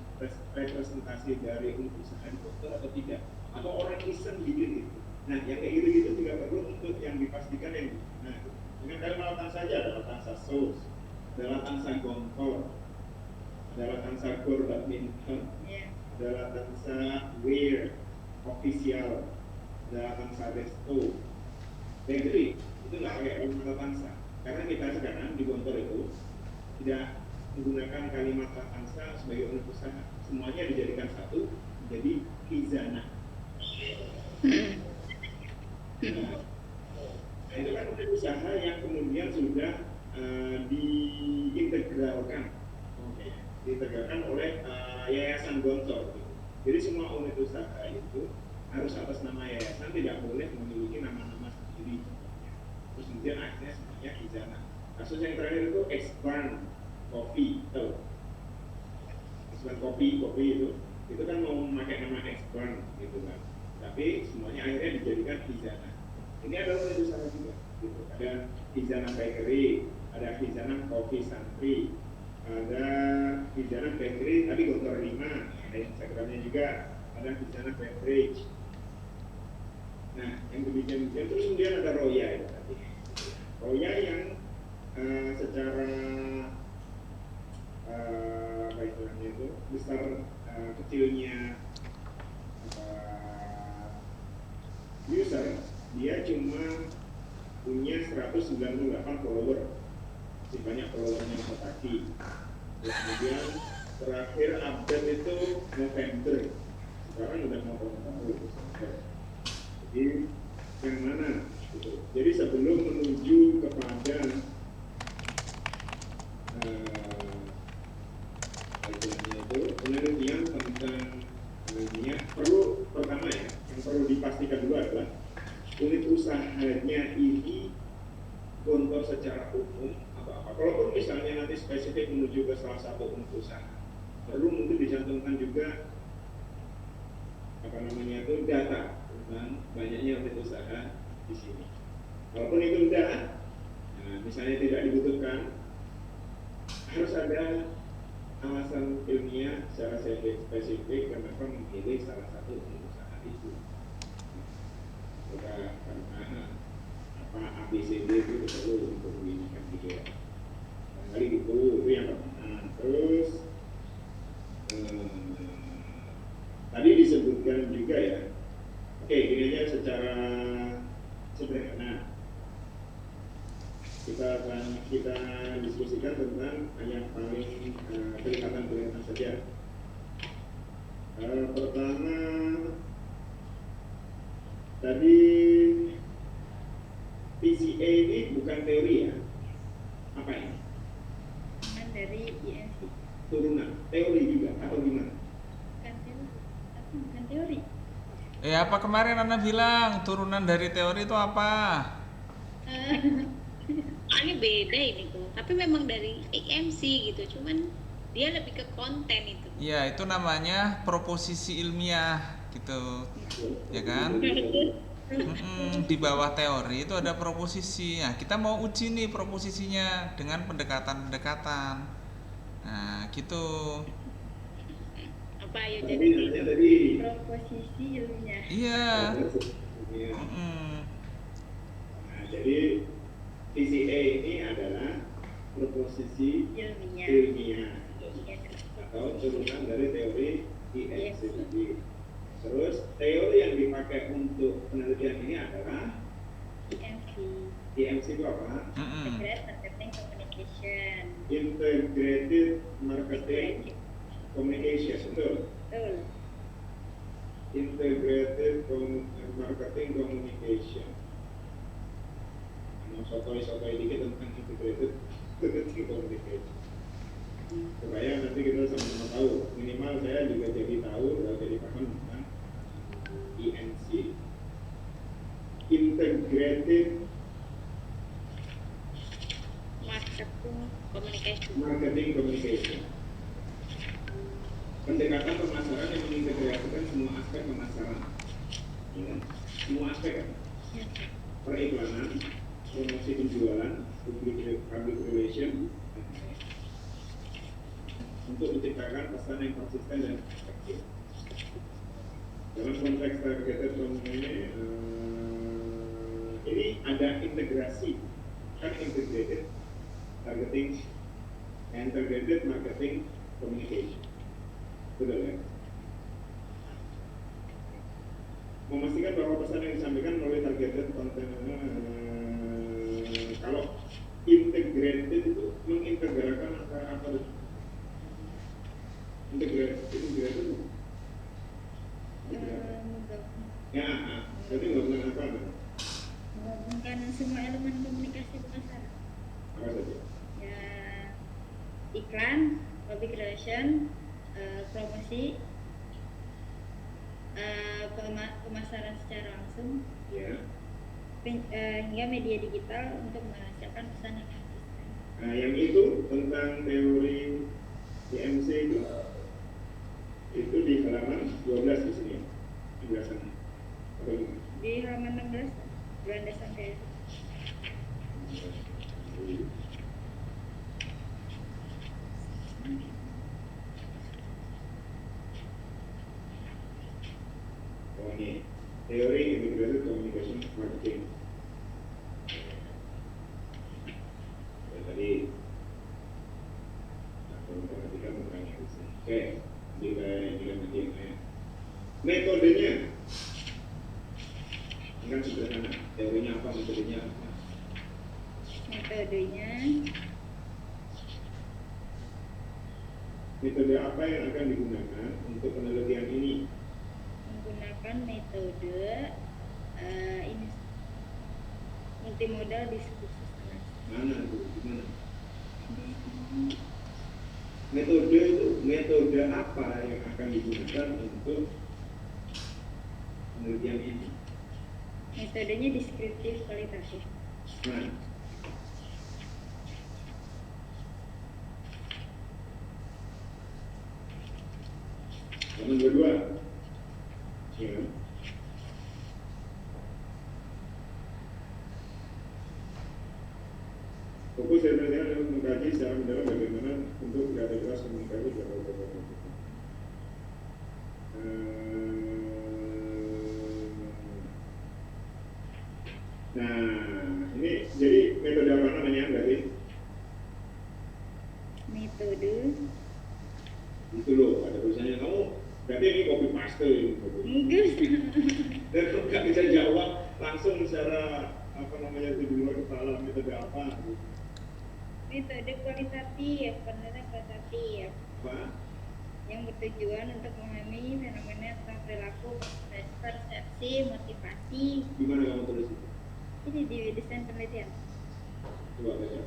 representasi dari unit usaha di Bogor atau tidak, atau orang iseng bikin itu. Nah yang kayak gitu-gitu juga perlu untuk yang dipastikan yang nah dengan kalimat Latansa saja ada Latansa Sauce, ada Latansa Gontor, ada Latansa Gor Badminton, ada Latansa Wear official, ada Latansa Resto. Dan itu nggak pakai kalimat Latansa karena kita sekarang di Gontor itu tidak menggunakan kalimat Latansa sebagai unit usaha, semuanya dijadikan satu menjadi Hizana. Nah, itu kan unit usaha yang kemudian sudah diintegralkan, diintegralkan oleh Yayasan Gontor. Jadi semua unit usaha itu harus atas nama yayasan, tidak boleh memiliki nama-nama sendiri. Terus kemudian akhirnya semuanya Hizana. Kasus yang terakhir itu X-Burn Coffee, tahu? X-Burn Coffee itu kan mau memakai nama X-Burn gitu kan. Tapi semuanya akhirnya dijadikan Hizana. Ini adalah unit usaha juga. Gitu. Ada Hizana Bakery, ada Hizana Coffee Santri, ada Hizana Bakery, tapi Gontor 5, ada Instagramnya juga, ada Hizana Beverage. Nah, yang demikian terus kemudian ada Roya itu tadi. Roya yang secara apa istilahnya itu besar kecilnya user dia cuma punya 198 follower, masih banyak followernya Kotaki. Terus kemudian terakhir update itu November, sekarang udah mau tahun Desember. Jadi yang mana? Gitu. Jadi sebelum menuju kepada itu penelitian tentang minyak, perlu pertama ya, yang perlu dipastikan dulu adalah unit usahanya ini Gontor secara umum atau apa. Kalaupun misalnya nanti spesifik menuju ke salah satu unit usaha, perlu mungkin dicantumkan juga apa namanya itu data tentang banyaknya unit usaha di sini. Walaupun itu enggak, nah, misalnya tidak dibutuhkan, harus ada alasan ilmiah secara spesifik kenapa memilih salah satu unit usaha itu. Karena apa ABCD itu perlu untuk diinginkan juga. Kali itu yang pertama. Terus tadi disebutkan juga ya. Oke, ini aja secara sederhana. Kita diskusikan tentang yang paling kelihatan saja. Pertama tadi PCA ini bukan teori ya? Apa ini? Kan dari INC. Turunan, teori juga atau gimana? Bukan teori. Apa kemarin Anda bilang turunan dari teori itu apa? Ini beda ini tuh, tapi memang dari AMC gitu, cuman dia lebih ke konten itu. Ya, itu namanya proposisi ilmiah gitu, ya kan? Di bawah teori itu ada proposisi. Nah, kita mau uji nih proposisinya dengan pendekatan-pendekatan. Nah, gitu. Apa ya jadi proposisi ilmiah. Iya. Nah, jadi PCA ini adalah proposisi ilmiah atau turunan dari teori INC tadi. Terus teori yang dipakai untuk penelitian ini adalah IMC. IMC itu apa? Integrated Marketing Communication. Integrated Marketing Communication, betul? Betul. Integrated Marketing Communication. Mau sotoy dikit tentang integrated marketing communication. Supaya nanti kita sama-sama tahu. Minimal saya juga jadi tahu, jadi paham tentang INC. Integrated Marketing Communication. Pendekatan pemasaran yang mengintegrasikan semua aspek pemasaran. Ya, semua aspek kan? Periklanan, promosi penjualan, public relation, untuk menciptakan pesan yang konsisten dan efektif. Dalam konteks targeted ini ada integrasi, kan integrated targeting and integrated marketing communication. Betul ya? Memastikan bahwa pesan yang disampaikan melalui targeted konten kalau integrated itu mengintegrasikan apa integrated ya, jadi menggabungkan apa? Menggabungkan semua elemen komunikasi pemasaran. Apa saja? Ya, iklan, public relation, promosi, pemasaran secara langsung, Ya. hingga media digital untuk menghasilkan pesan yang konsisten. Nah, yang itu tentang teori IMC itu di halaman 12 di sini, penjelasannya. Apa itu? Di halaman 16, Belanda sampai Oh ini teori integrated communication marketing. Ya, tadi perhatikan tentang itu. Oke, juga nanti metodenya ini kan sederhana. Teorinya apa, metodenya apa? Metodenya Metode apa yang akan digunakan untuk penelitian ini? menggunakan metode ini multimodal diskursus analisis. Mana tuh? Gimana? Metode apa yang akan digunakan untuk penelitian ini? Metodenya deskriptif kualitatif. Nah, nomor kedua, ya. Fokus dari penelitian adalah mengkaji secara mendalam bagaimana bentuk kreativitas komunikasi Nah, ini jadi metode apa namanya berarti? Metode Itu loh, ada tulisannya kamu. Berarti ini copy paste ini. enggak Dan kamu nggak bisa jawab langsung secara apa namanya itu di luar kepala metode apa? metode kualitatif, penelitian kualitatif Apa? yang bertujuan untuk memahami fenomena tentang perilaku, persepsi, motivasi. Gimana kamu tulis itu? Ini di desain penelitian. Coba baca.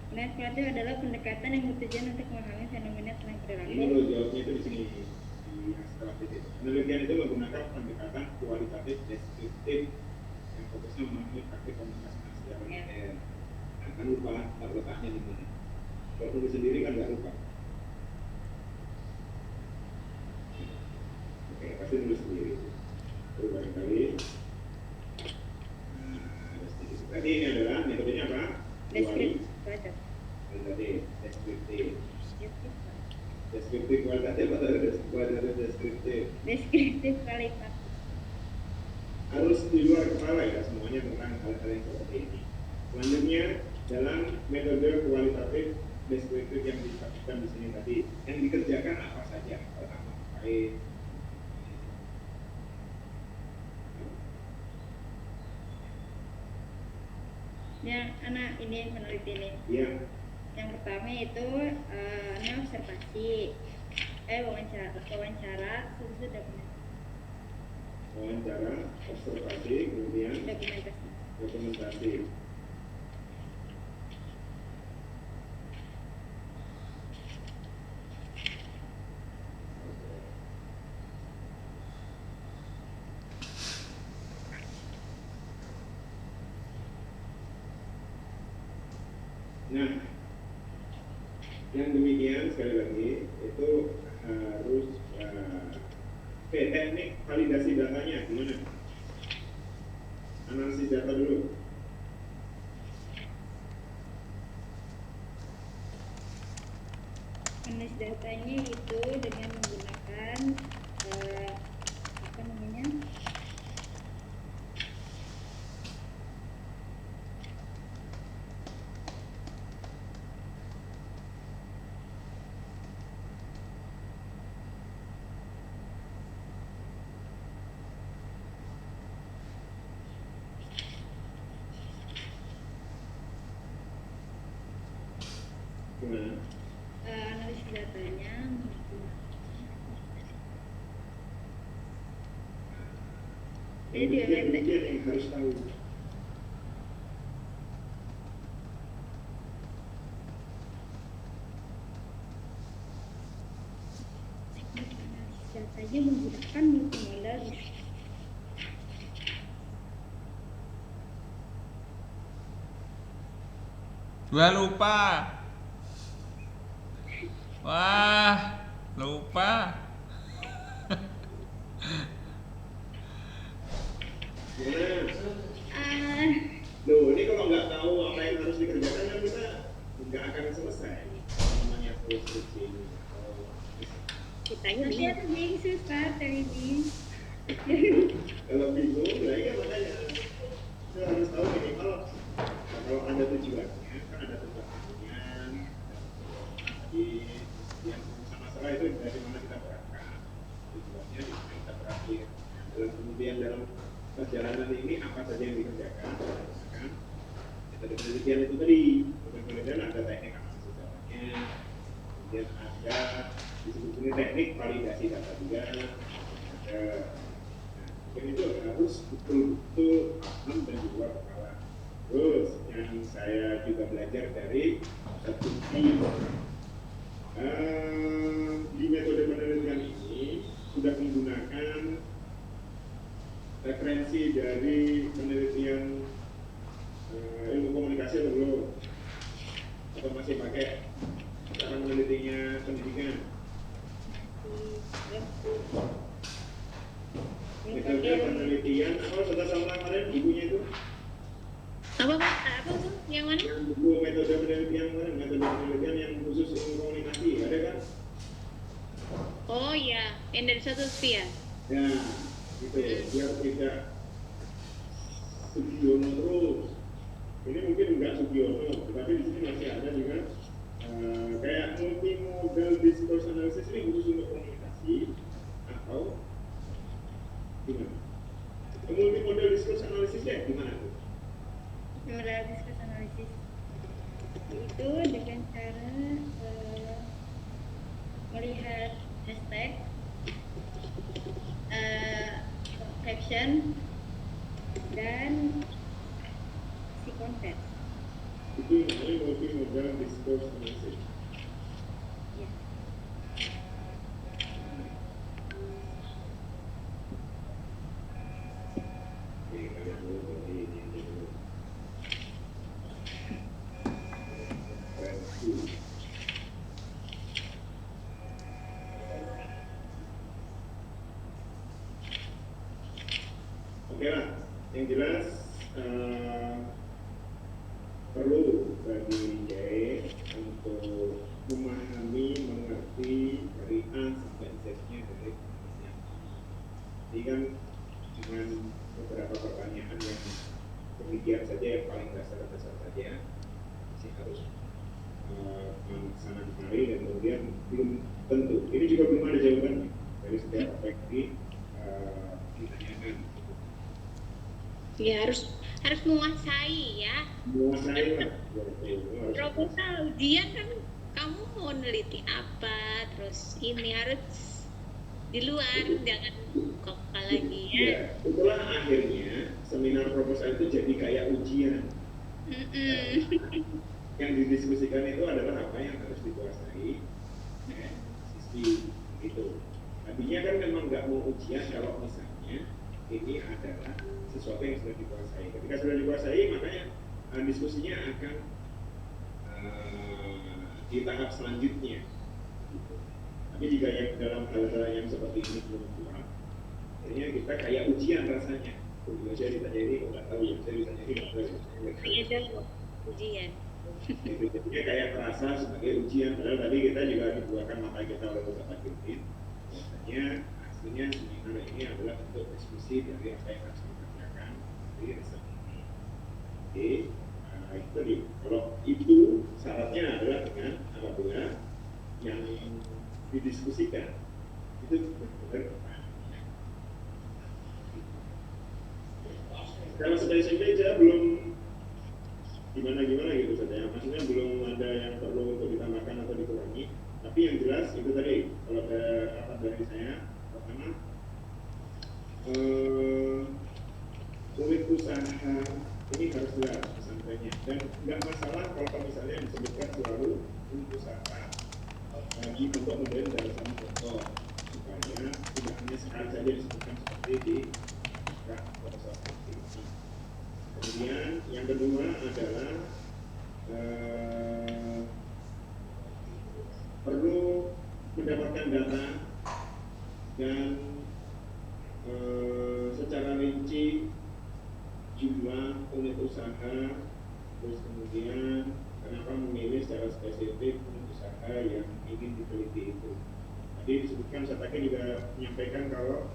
Penelitian kualitatif adalah pendekatan yang bertujuan untuk memahami fenomena tentang perilaku. Ini lo jawabnya itu di sini di setelah titik. Penelitian itu menggunakan pendekatan kualitatif deskriptif yang fokusnya memahami praktik komunikasi secara Ya. linear. Nah, kan lupa letaknya di mana. Kalau tulis sendiri kan nggak lupa. Oke, pasti tulis sendiri. Terus barangkali. Nah, ada sedikit. Tadi ini adalah metodenya apa? Deskriptif kualitatif. Kualitatif, deskriptif. Deskriptif Deskriptif kualitatif atau kualitatif deskriptif? Deskriptif kualitatif. Harus di luar kepala ya semuanya tentang hal-hal yang seperti ini. Selanjutnya dalam metode kualitatif deskriptif yang disebutkan di sini tadi, yang dikerjakan apa saja? Pertama, baik. Ya, anak ini peneliti ini. Ya, Yang pertama itu ini observasi, wawancara sesuai wawancara, observasi, kemudian dokumentasi. dokumentasi. Nah, yang demikian sekali lagi itu harus teknik validasi datanya gimana? Analisis data dulu. Analisis datanya itu dengan menggunakan apa namanya? Gimana? Analisis datanya Jadi demikian yang harus tahu. analisis datanya menggunakan multimodal Gua lupa. Wah, lupa. Gimana? ah Loh, ini kalau nggak tahu apa yang harus dikerjakan kan kita nggak akan selesai. Namanya skripsi ini. Kitanya nanti bingung. ada yang susah ini. Kalau bingung, ya iya makanya kita harus tahu minimal kalau ada tujuannya, kan ada tujuannya. Jadi yang masalah itu dari mana kita berangkat, tujuannya di mana kita berakhir. Dan kemudian dalam perjalanan ini apa saja yang dikerjakan, kan? Metode penelitian itu tadi, metode penelitian ada teknik analisis datanya, kemudian ada disebut ini teknik validasi data juga, ada. Nah, itu harus betul-betul paham dan juga kepala. Terus yang saya juga belajar dari satu di metode penelitian ini sudah menggunakan referensi dari penelitian ilmu komunikasi atau belum? Atau masih pakai cara menelitinya pendidikan? Metode penelitian apa sudah sama kemarin bukunya itu? Apa Pak? Apa tuh? Yang mana? Yang buku metode penelitian kemarin, metode penelitian yang khusus ilmu komunikasi ada kan? Oh iya, yang dari satu ya. Ya, gitu. Biar tidak Sugiono terus. Ini mungkin enggak Sugiono, tetapi di sini masih ada juga kayak multimodal discourse analysis ini khusus untuk komunikasi atau gimana? Multimodal discourse analysis ya gimana tuh? Multimodal discourse analysis itu dengan cara melihat hashtag, caption, dan si konten. Itu namanya multimodal discourse analysis. Ya. Oke, kita lihat dulu ini dulu. Oke lah, yang jelas perlu bagi Jaya untuk memahami, mengerti dari A sampai Z-nya dari penelitian. Jadi kan dengan beberapa pertanyaan yang demikian saja, yang paling dasar-dasar saja, masih harus sana kemari dan kemudian belum tentu. Ini juga belum ada jawabannya dari setiap apa yang ditanyakan. Ya harus menguasai ya. Menguasai lah. Proposal ujian kan kamu mau neliti apa, terus ini harus di luar, jangan kokal lagi ya. Ya, itulah akhirnya seminar proposal itu jadi kayak ujian. Yang didiskusikan itu adalah apa yang harus dikuasai sisi itu. Tadinya kan memang nggak mau ujian kalau misalnya ini adalah sesuatu yang sudah dikuasai. Ketika sudah dikuasai, makanya diskusinya akan di tahap selanjutnya. Gitu. Tapi jika yang dalam hal-hal yang seperti ini belum kuat, akhirnya kita kayak ujian rasanya. Saya ditanya ini nggak tahu ya, saya ditanya ini nggak tahu. Iya dong, ujian. Jadinya kayak terasa sebagai ujian. Padahal tadi kita juga dibuatkan mata kita oleh Bapak Kirtin. Biasanya aslinya seminar ini adalah untuk diskusi dari apa yang harus dikerjakan di riset ini. Jadi itu tadi. Kalau itu syaratnya adalah dengan apabila yang didiskusikan itu benar-benar kalau SMP aja belum gimana gitu saja, maksudnya belum ada yang perlu untuk ditambahkan atau dikurangi. Tapi yang jelas itu tadi, kalau apa dari saya pertama unit usaha ini harus jelas pesantrennya, dan nggak masalah kalau misalnya disebutkan selalu unit usaha bagi bentuk model dalam satu contoh, supaya tidak hanya sekali saja disebutkan seperti di proposal ini. Kemudian yang kedua adalah perlu mendapatkan data dan secara rinci jumlah unit usaha, terus kemudian kenapa memilih secara spesifik unit usaha yang ingin diteliti itu. Tadi disebutkan, saya tadi juga menyampaikan kalau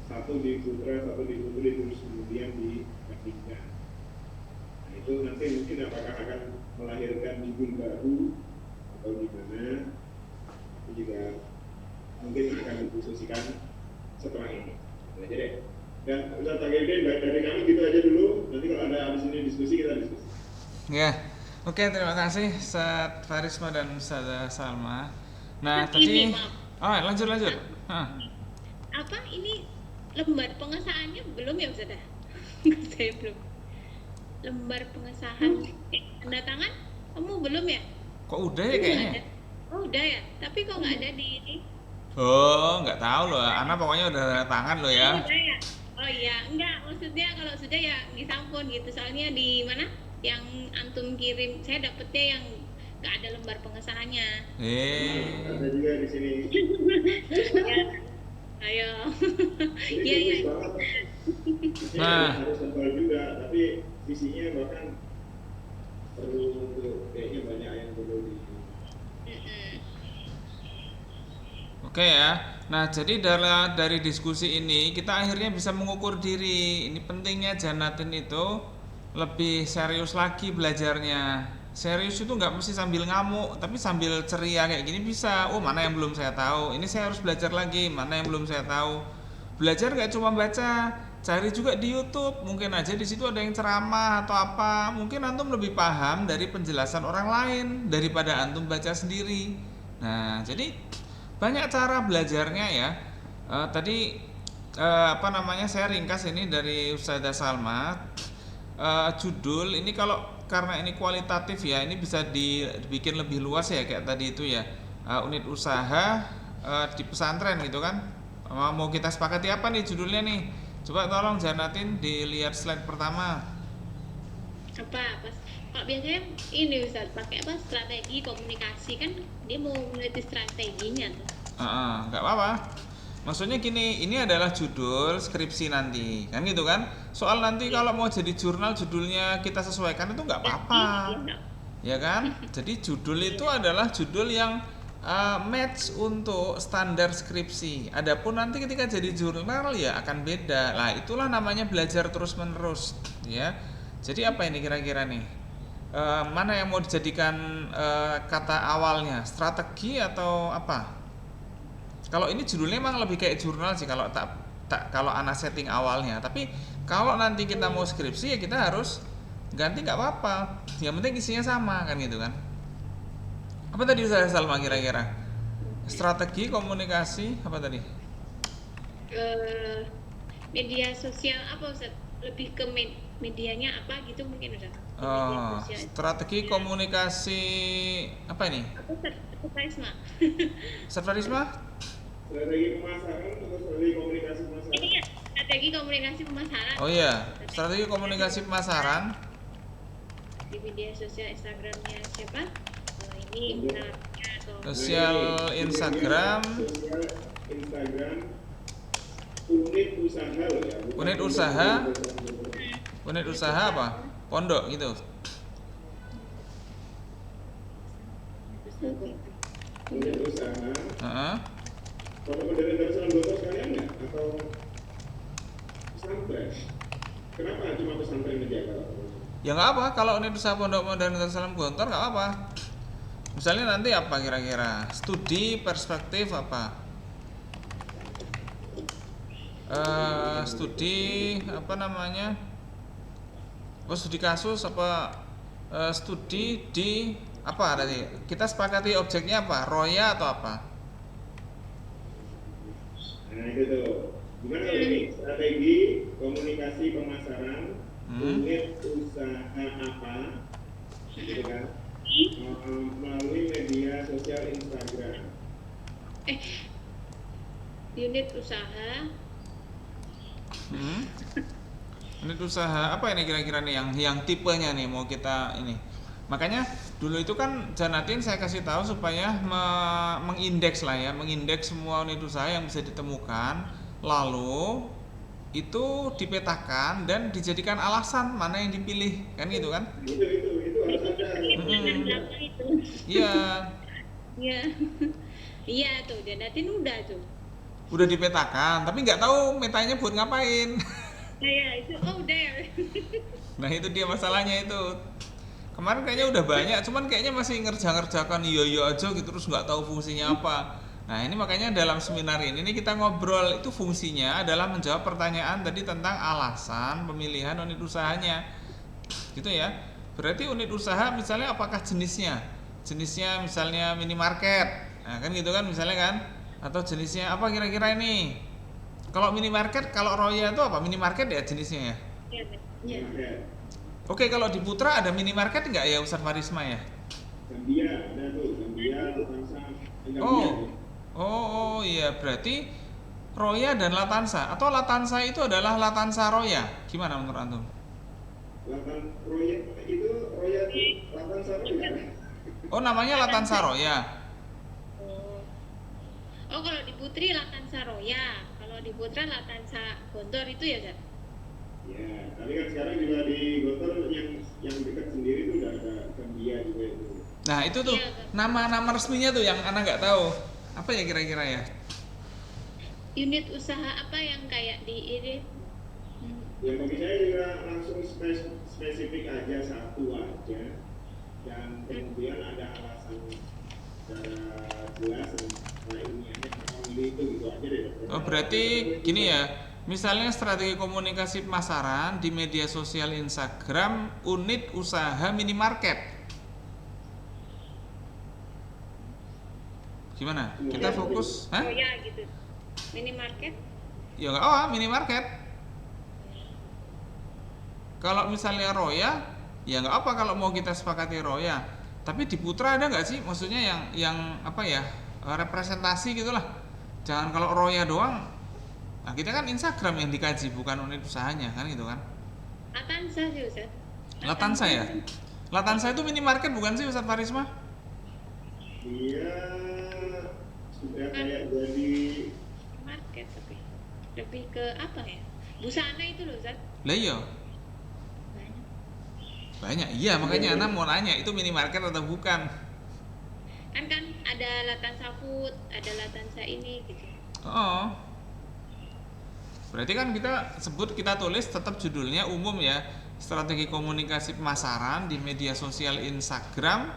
satu di Putra, satu di Putri, terus kemudian dibandingkan. Nah itu nanti mungkin apakah akan melahirkan judul baru atau gimana, itu juga mungkin akan didiskusikan setelah ini. Itu aja deh. Dan Ustaz Tagedin, dari kami gitu aja dulu. Nanti kalau ada habis ini diskusi, kita diskusi. Ya, oke, terima kasih Ustaz Farisma dan Ustazah Salma. Nah, Terus ini tadi, maaf, lanjut. Ap- Hah. apa ini lembar pengesahannya belum ya Ustazah? Saya belum. Lembar pengesahan tanda tangan kamu belum ya? Kok udah ya Nggak kayaknya? ada. Oh udah ya, tapi kok nggak ada di ini? Oh, nggak tahu loh. Ana pokoknya udah tanda tangan loh Oh ya. udah ya. Oh iya, enggak maksudnya kalau sudah ya disampun gitu. Soalnya di mana yang antum kirim, saya dapetnya yang nggak ada lembar pengesahannya. Ada juga di sini. Ya, ayo. Ini Iya iya. bagus banget. Isinya Nah. harus tebal juga, tapi isinya bahkan perlu untuk kayaknya banyak yang perlu di. Mm-mm. Oke ya. Nah, jadi dari diskusi ini kita akhirnya bisa mengukur diri. Ini pentingnya Janatin itu lebih serius lagi belajarnya. Serius itu nggak mesti sambil ngamuk, tapi sambil ceria kayak gini bisa. Oh, mana yang belum saya tahu? Ini saya harus belajar lagi. Mana yang belum saya tahu? Belajar nggak cuma baca, cari juga di YouTube. Mungkin aja di situ ada yang ceramah atau apa. Mungkin antum lebih paham dari penjelasan orang lain daripada antum baca sendiri. Nah, jadi banyak cara belajarnya ya. Tadi apa namanya, saya ringkas ini dari Ustazah Salma. Judul ini kalau karena ini kualitatif ya, ini bisa dibikin lebih luas ya kayak tadi itu ya. Unit usaha di pesantren gitu kan. Mau kita sepakati apa nih judulnya nih? Coba tolong Janatin dilihat slide pertama. Apa kalau biasanya ini Ustaz pakai apa strategi komunikasi kan dia mau meneliti strateginya tuh. Nggak apa-apa. Maksudnya gini, ini adalah judul skripsi nanti, kan gitu kan? Soal nanti kalau mau jadi jurnal judulnya kita sesuaikan itu nggak apa-apa, ya kan? Jadi judul itu adalah judul yang match untuk standar skripsi. Adapun nanti ketika jadi jurnal ya akan beda. Lah itulah namanya belajar terus menerus, ya. Jadi apa ini kira-kira nih? Mana yang mau dijadikan kata awalnya, strategi atau apa? Kalau ini judulnya emang lebih kayak jurnal sih kalau kalau anak setting awalnya. Tapi kalau nanti kita mau skripsi ya kita harus ganti nggak apa-apa. Yang penting isinya sama kan gitu kan. Apa tadi Ustaz Salma kira-kira? Strategi komunikasi apa tadi? Media sosial apa Ustaz? Lebih ke medianya apa gitu mungkin Ustaz? Oh, strategi komunikasi apa ini? Apa Farisma? Ustaz Farisma? Strategi pemasaran atau strategi komunikasi pemasaran? Ini ya, strategi komunikasi pemasaran. Oh iya, strategi komunikasi pemasaran. Di media sosial Instagramnya siapa? Ini benarnya atau Sosial Instagram. Sosial Instagram unit usaha loh ya. bukan Unit usaha. Unit usaha apa? Pondok gitu. Unit usaha. Heeh. Pondok Modern Darussalam Gontor sekalian nggak? Atau pesantren? Kenapa cuma pesantren aja kalau? Ya nggak apa, kalau unit usaha Pondok Modern Darussalam Gontor nggak apa. Misalnya nanti apa kira-kira? Studi perspektif apa? Studi apa namanya? Oh, studi kasus apa? Studi di apa tadi? Kita sepakati objeknya apa? Roya atau apa? Nah itu tuh. Gimana kalau ini strategi komunikasi pemasaran unit usaha apa, gitu kan? Melalui media sosial Instagram. unit usaha. Unit usaha apa ini kira-kira nih yang tipenya nih mau kita ini. Makanya dulu itu kan Janatin saya kasih tahu supaya mengindeks lah ya, mengindeks semua unit usaha yang bisa ditemukan, lalu itu dipetakan dan dijadikan alasan mana yang dipilih, kan gitu kan? Itu harus ada. Itu. Iya, Iya. Iya tuh, Janatin udah tuh. udah dipetakan, tapi nggak tahu metanya buat ngapain. Kayak itu, oh udah ya. Nah itu dia masalahnya itu. Kemarin kayaknya udah banyak, cuman kayaknya masih ngerjakan iya aja gitu terus nggak tahu fungsinya apa. Nah ini makanya dalam seminar ini kita ngobrol itu fungsinya adalah menjawab pertanyaan tadi tentang alasan pemilihan unit usahanya, gitu ya. Berarti unit usaha misalnya apakah jenisnya? Jenisnya misalnya minimarket. Nah, kan gitu kan misalnya kan? Atau jenisnya apa kira-kira ini? Kalau minimarket, kalau Roya itu apa? Minimarket ya jenisnya ya? Iya, betul. Iya. Oke. Oke, kalau di Putra ada minimarket nggak ya Ustaz Farisma ya? Gambia ada tuh, Gambia, Latansa, Gambia. Oh, oh iya berarti Roya dan Latansa atau Latansa itu adalah Latansa Roya. Gimana menurut antum? Roya itu Latansa Roya. Oh namanya Latansa Roya. Oh. Oh, kalau di Putri Latansa Roya, kalau di Putra Latansa Gontor itu ya, Zat? Ya, tapi kan sekarang juga di Gotor yang dekat sendiri tuh udah ada Gambia juga itu. Nah itu tuh Iya, Kak. nama-nama resminya tuh yang anak nggak tahu. Apa ya kira-kira ya? Unit usaha apa yang kayak di ini? Ya bagi saya juga langsung spesifik aja satu aja, dan kemudian ada alasan secara jelas dan lainnya kenapa milih itu gitu aja deh. Oh berarti gini ya. Misalnya strategi komunikasi pemasaran di media sosial Instagram unit usaha minimarket. Gimana? Kita fokus? Hah? Roya gitu. Minimarket? Ya nggak apa minimarket. Kalau misalnya Roya, ya nggak apa kalau mau kita sepakati Roya. Tapi di Putra ada nggak sih? Maksudnya yang apa ya representasi gitulah. Jangan kalau Roya doang. Nah kita kan Instagram yang dikaji bukan unit usahanya kan gitu kan? Latansa sih, Ustaz. Latansa ya? Latansa itu minimarket bukan sih Ustaz Farisma? Dia sudah kayak jadi Market tapi lebih ke apa ya? Busana itu loh, Zat. Lah iya, Banyak. banyak. Iya makanya Ana mau nanya itu minimarket atau bukan? Kan ada Latansa Food, ada Latansa ini gitu. Oh. Berarti kan kita tulis tetap judulnya umum ya. Strategi komunikasi pemasaran di media sosial Instagram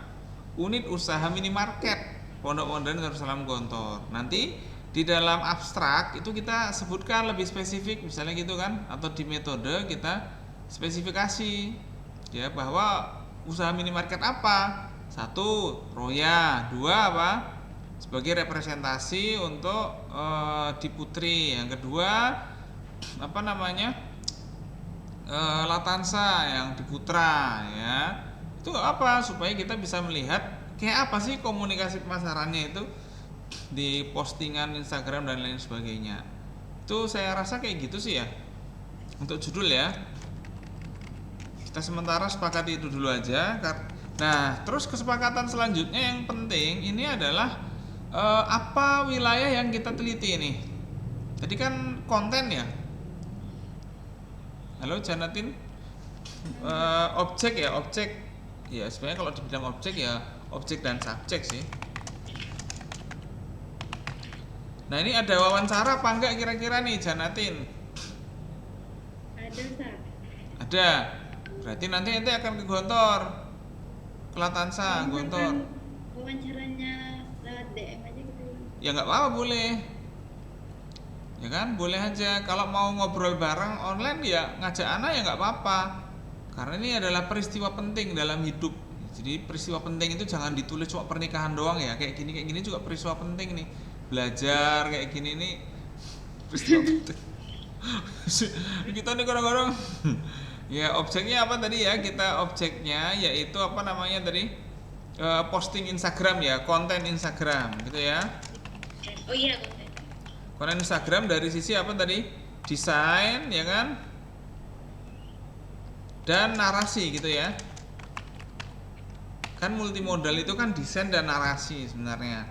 unit usaha minimarket Pondok Modern Darussalam Gontor. Nanti di dalam abstrak itu kita sebutkan lebih spesifik misalnya gitu kan, atau di metode kita spesifikasi ya bahwa usaha minimarket apa? Satu, Roya. Dua apa? Sebagai representasi untuk di Putri. Yang kedua apa namanya? Latansa yang di Putra ya. Itu apa? Supaya kita bisa melihat kayak apa sih komunikasi pemasarannya itu di postingan Instagram dan lain sebagainya. Itu saya rasa kayak gitu sih ya. Untuk judul ya. Kita sementara sepakati itu dulu aja. Nah, terus kesepakatan selanjutnya yang penting ini adalah apa wilayah yang kita teliti ini. Tadi kan konten ya. Halo Janatin. Objek ya, objek. Ya sebenarnya kalau di bidang objek ya objek dan subjek sih. Nah ini ada wawancara apa enggak kira-kira nih Janatin? Ada, Ustaz. Ada. Berarti nanti akan ke Gontor, ke Latansa, Gontor. Wawancaranya lewat DM aja gitu. Ya nggak apa-apa boleh. Ya kan boleh aja. Kalau mau ngobrol bareng online ya ngajak anak ya nggak apa-apa. Karena ini adalah peristiwa penting dalam hidup. Jadi peristiwa penting itu jangan ditulis cuma pernikahan doang ya. Kayak gini juga peristiwa penting nih. Belajar kayak gini nih peristiwa penting. Kita nih kadang-kadang ya objeknya apa tadi ya? Kita objeknya yaitu apa namanya tadi? Posting Instagram ya, konten Instagram gitu ya. Oh iya, konten. Konten Instagram dari sisi apa tadi? Desain ya kan? Dan narasi gitu ya. Kan multimodal itu kan desain dan narasi sebenarnya.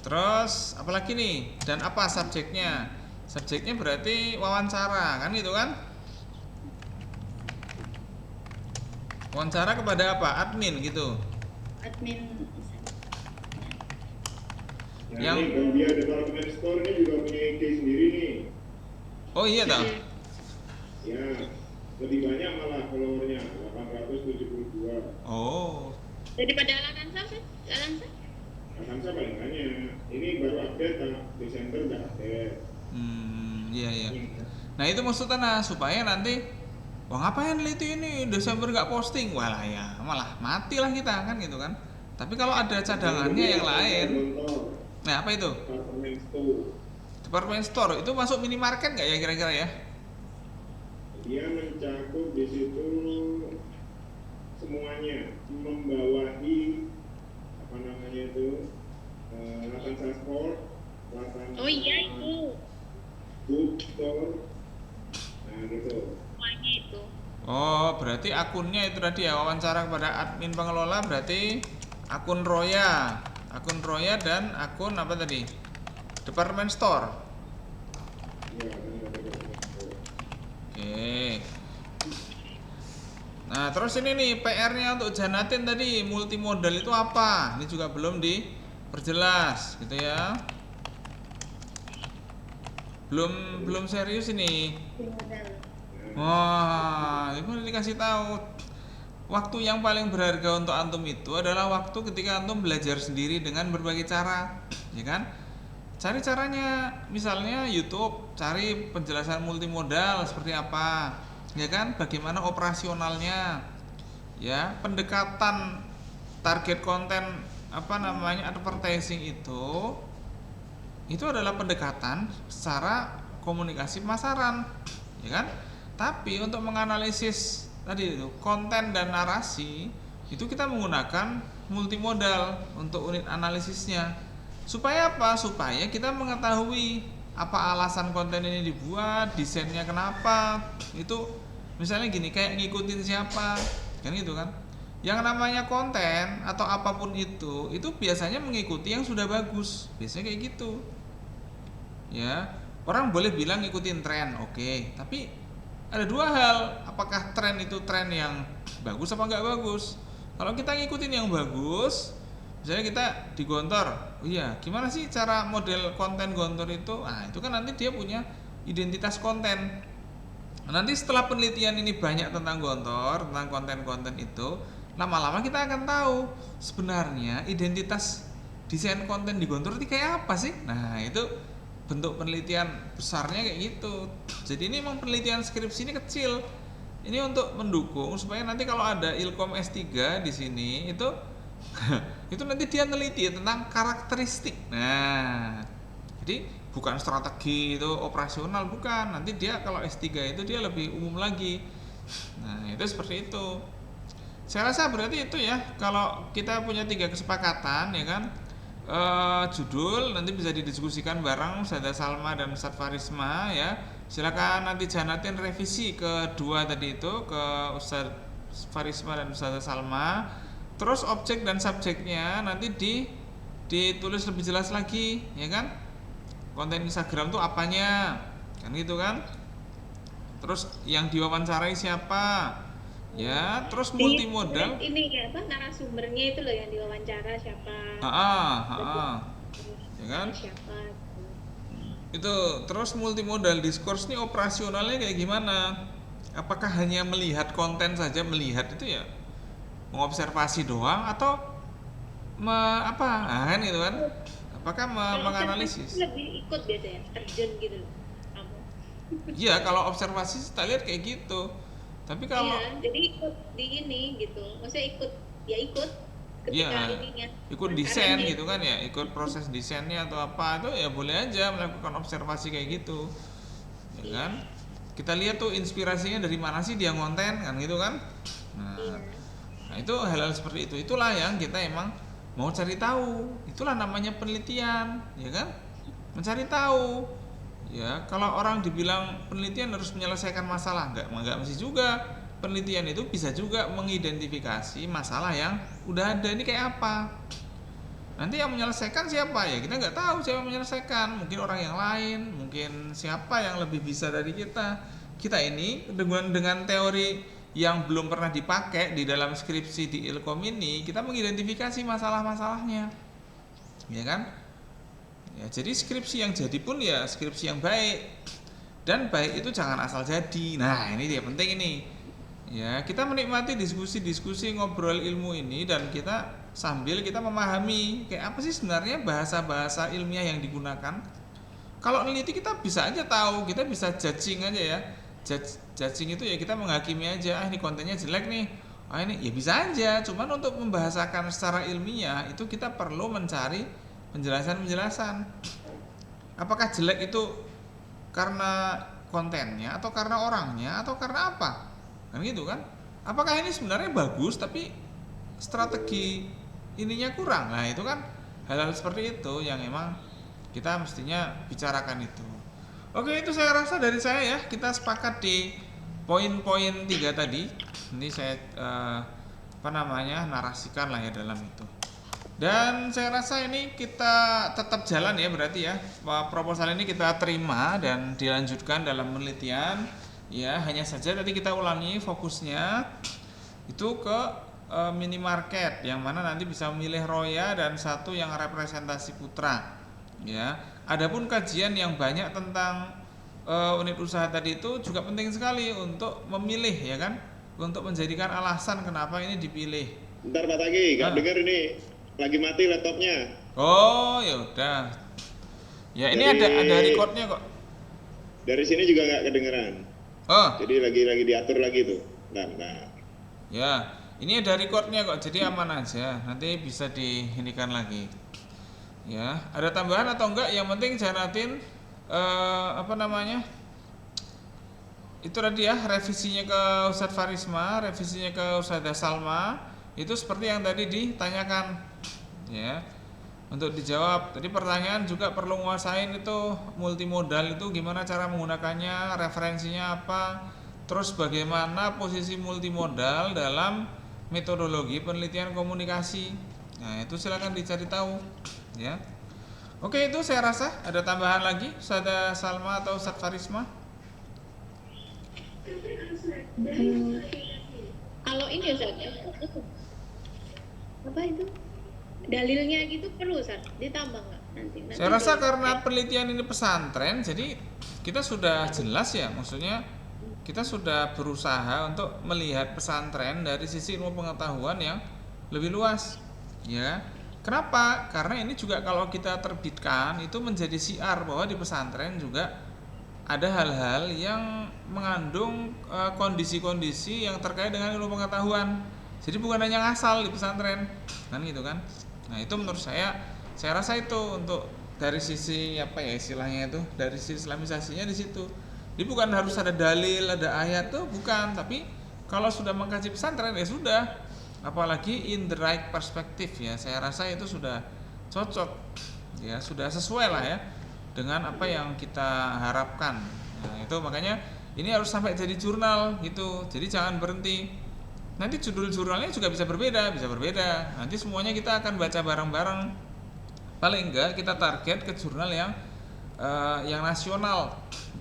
Terus apalagi nih? Dan apa subjeknya? Subjeknya berarti wawancara kan gitu kan? Wawancara kepada apa? Admin gitu. Admin Nah, Yang- ini Gambia Department Store ini juga punya IG sendiri nih. Oh iya tau. Ya, lebih banyak malah followernya 872. Oh. Daripada Latansa, Ustaz? Latansa? Latansa paling banyak. Ini baru update Desember udah update. Iya iya. Nah itu maksudnya supaya nanti wah ngapain neliti ini Desember nggak posting, walah ya malah matilah kita kan gitu kan. Tapi kalau ada cadangannya yang lain, nah apa itu? Department store. Department store itu masuk minimarket nggak ya kira-kira ya? Dia mencakup di situ semuanya, membawahi apa namanya itu Lapan Transport, Lapan Oh iya itu Bookstore, nah gitu. semuanya itu. Oh berarti akunnya itu tadi ya, wawancara kepada admin pengelola berarti akun Roya dan akun apa tadi? Department store. Ya, benar Department Store. Oke. Nah, terus ini nih PR-nya untuk Janatin tadi, multimodal itu apa? Ini juga belum diperjelas gitu ya. Belum serius ini. Modal. Wah, itu dikasih tahu. Waktu yang paling berharga untuk antum itu adalah waktu ketika antum belajar sendiri dengan berbagai cara, ya kan? Cari caranya, misalnya YouTube, cari penjelasan multimodal seperti apa, ya kan? Bagaimana operasionalnya, ya, pendekatan target konten apa namanya advertising itu adalah pendekatan secara komunikasi pemasaran, ya kan? Tapi untuk menganalisis tadi itu konten dan narasi itu kita menggunakan multimodal untuk unit analisisnya. Supaya apa? Supaya kita mengetahui apa alasan konten ini dibuat, desainnya kenapa. Itu misalnya gini, kayak ngikutin siapa, kan gitu kan. Yang namanya konten atau apapun itu biasanya mengikuti yang sudah bagus. Biasanya kayak gitu. Ya, orang boleh bilang ngikutin tren, oke. Tapi ada dua hal, apakah tren itu tren yang bagus apa nggak bagus. Kalau kita ngikutin yang bagus, misalnya kita di Gontor, oh iya, gimana sih cara model konten Gontor itu? Nah, itu kan nanti dia punya identitas konten. Nanti setelah penelitian ini banyak tentang Gontor, tentang konten-konten itu, lama-lama kita akan tahu sebenarnya identitas desain konten di Gontor itu kayak apa sih? Nah, itu bentuk penelitian besarnya kayak gitu. Jadi ini memang penelitian skripsi ini kecil. Ini untuk mendukung supaya nanti kalau ada Ilkom S3 di sini itu itu nanti dia neliti tentang karakteristik. Nah, jadi bukan strategi itu operasional, bukan. Nanti dia kalau S3 itu dia lebih umum lagi. Nah, itu seperti itu. Saya rasa berarti itu ya, kalau kita punya 3 kesepakatan ya kan. Judul nanti bisa didiskusikan bareng Ustazah Salma dan Ustaz Farisma ya. Silakan nanti Janatin revisi kedua tadi itu ke Ustaz Farisma dan Ustazah Salma. Terus objek dan subjeknya nanti ditulis lebih jelas lagi ya kan. Konten Instagram tuh apanya, kan gitu kan. Terus yang diwawancarai siapa, ya, terus multimodal. Ini ya apa narasumbernya itu loh yang diwawancara siapa. Ya kan? Siapa. Itu terus multimodal diskurs ini operasionalnya kayak gimana? Apakah hanya melihat konten saja, melihat itu ya mengobservasi doang atau kan gitu kan? Apakah menganalisis? Lebih ikut biasanya terjun gitu loh kamu. Iya, kalau observasi kita lihat kayak gitu. Tapi kalau jadi ikut di ini gitu, maksudnya ikut ketika ininya ikut desain gitu kan ya, ikut proses desainnya atau apa itu ya boleh aja melakukan observasi kayak gitu, ya kan? Kita lihat tuh inspirasinya dari mana sih dia ngonten kan gitu kan? Nah itu hal-hal seperti itu, itulah yang kita emang mau cari tahu, itulah namanya penelitian, ya kan? Mencari tahu. Ya, kalau orang dibilang penelitian harus menyelesaikan masalah, enggak mesti juga. Penelitian itu bisa juga mengidentifikasi masalah yang udah ada ini kayak apa. Nanti yang menyelesaikan siapa ya? Kita nggak tahu siapa yang menyelesaikan. Mungkin orang yang lain, mungkin siapa yang lebih bisa dari kita. Kita ini dengan teori yang belum pernah dipakai di dalam skripsi di Ilkom ini, kita mengidentifikasi masalah-masalahnya. Ya kan? Ya, jadi skripsi yang jadi pun ya skripsi yang baik, dan baik itu jangan asal jadi. Nah ini dia penting ini ya, kita menikmati diskusi-diskusi ngobrol ilmu ini dan kita sambil kita memahami kayak apa sih sebenarnya bahasa-bahasa ilmiah yang digunakan. Kalau neliti kita bisa aja tahu, kita bisa judging aja ya, judging itu ya kita menghakimi aja, ini kontennya jelek nih, ini ya bisa aja. Cuman untuk membahasakan secara ilmiah itu kita perlu mencari penjelasan. Apakah jelek itu karena kontennya atau karena orangnya atau karena apa, kan gitu kan? Apakah ini sebenarnya bagus tapi strategi ininya kurang? Nah itu kan hal-hal seperti itu yang emang kita mestinya bicarakan itu. Oke, itu saya rasa dari saya ya. Kita sepakat di poin-poin 3 tadi. Ini saya narasikan lah ya dalam itu. Dan saya rasa ini kita tetap jalan ya berarti ya. Proposal ini kita terima dan dilanjutkan dalam penelitian. Ya, hanya saja tadi kita ulangi fokusnya itu ke minimarket yang mana nanti bisa memilih Roya dan satu yang representasi putra. Ya, adapun kajian yang banyak tentang unit usaha tadi itu juga penting sekali untuk memilih ya kan, untuk menjadikan alasan kenapa ini dipilih. Bentar Pak Tagi, nggak dengar ini, lagi mati laptopnya. Oh ya udah. Ya ini ada recordnya kok. Dari sini juga nggak kedengeran. Oh. Jadi lagi diatur lagi tuh. Nah. Ya, ini ada recordnya kok, jadi aman aja. Nanti bisa diinikan lagi. Ya, ada tambahan atau enggak? Yang penting Janatin itu tadi ya, revisinya ke Ustadz Farisma, revisinya ke Ustadzah Salma, itu seperti yang tadi ditanyakan. Ya. Untuk dijawab, tadi pertanyaan juga perlu nguasain itu multimodal itu gimana cara menggunakannya, referensinya apa, terus bagaimana posisi multimodal dalam metodologi penelitian komunikasi. Nah itu silakan dicari tahu ya. Oke, itu saya rasa ada tambahan lagi Ustadzah Salma atau Ustadz Farisma. Kalau ini Ustaz, apa itu? Dalilnya gitu perlu Ustaz, ditambah nggak nanti? Saya rasa karena penelitian ini pesantren, jadi kita sudah jelas ya, maksudnya kita sudah berusaha untuk melihat pesantren dari sisi ilmu pengetahuan yang lebih luas, ya. Kenapa? Karena ini juga kalau kita terbitkan itu menjadi syiar bahwa di pesantren juga ada hal-hal yang mengandung kondisi-kondisi yang terkait dengan ilmu pengetahuan. Jadi bukan hanya ngasal di pesantren, kan gitu kan? Nah itu menurut saya rasa itu untuk dari sisi apa ya istilahnya itu, dari sisi islamisasinya di situ. Jadi bukan harus ada dalil, ada ayat tuh, bukan. Tapi kalau sudah mengkaji pesantren ya sudah. Apalagi in the right perspective ya, saya rasa itu sudah cocok, ya sudah sesuai lah ya dengan apa yang kita harapkan. Nah itu makanya ini harus sampai jadi jurnal gitu. Jadi jangan berhenti. Nanti judul jurnalnya juga bisa berbeda. Nanti semuanya kita akan baca bareng-bareng. Paling enggak kita target ke jurnal yang nasional,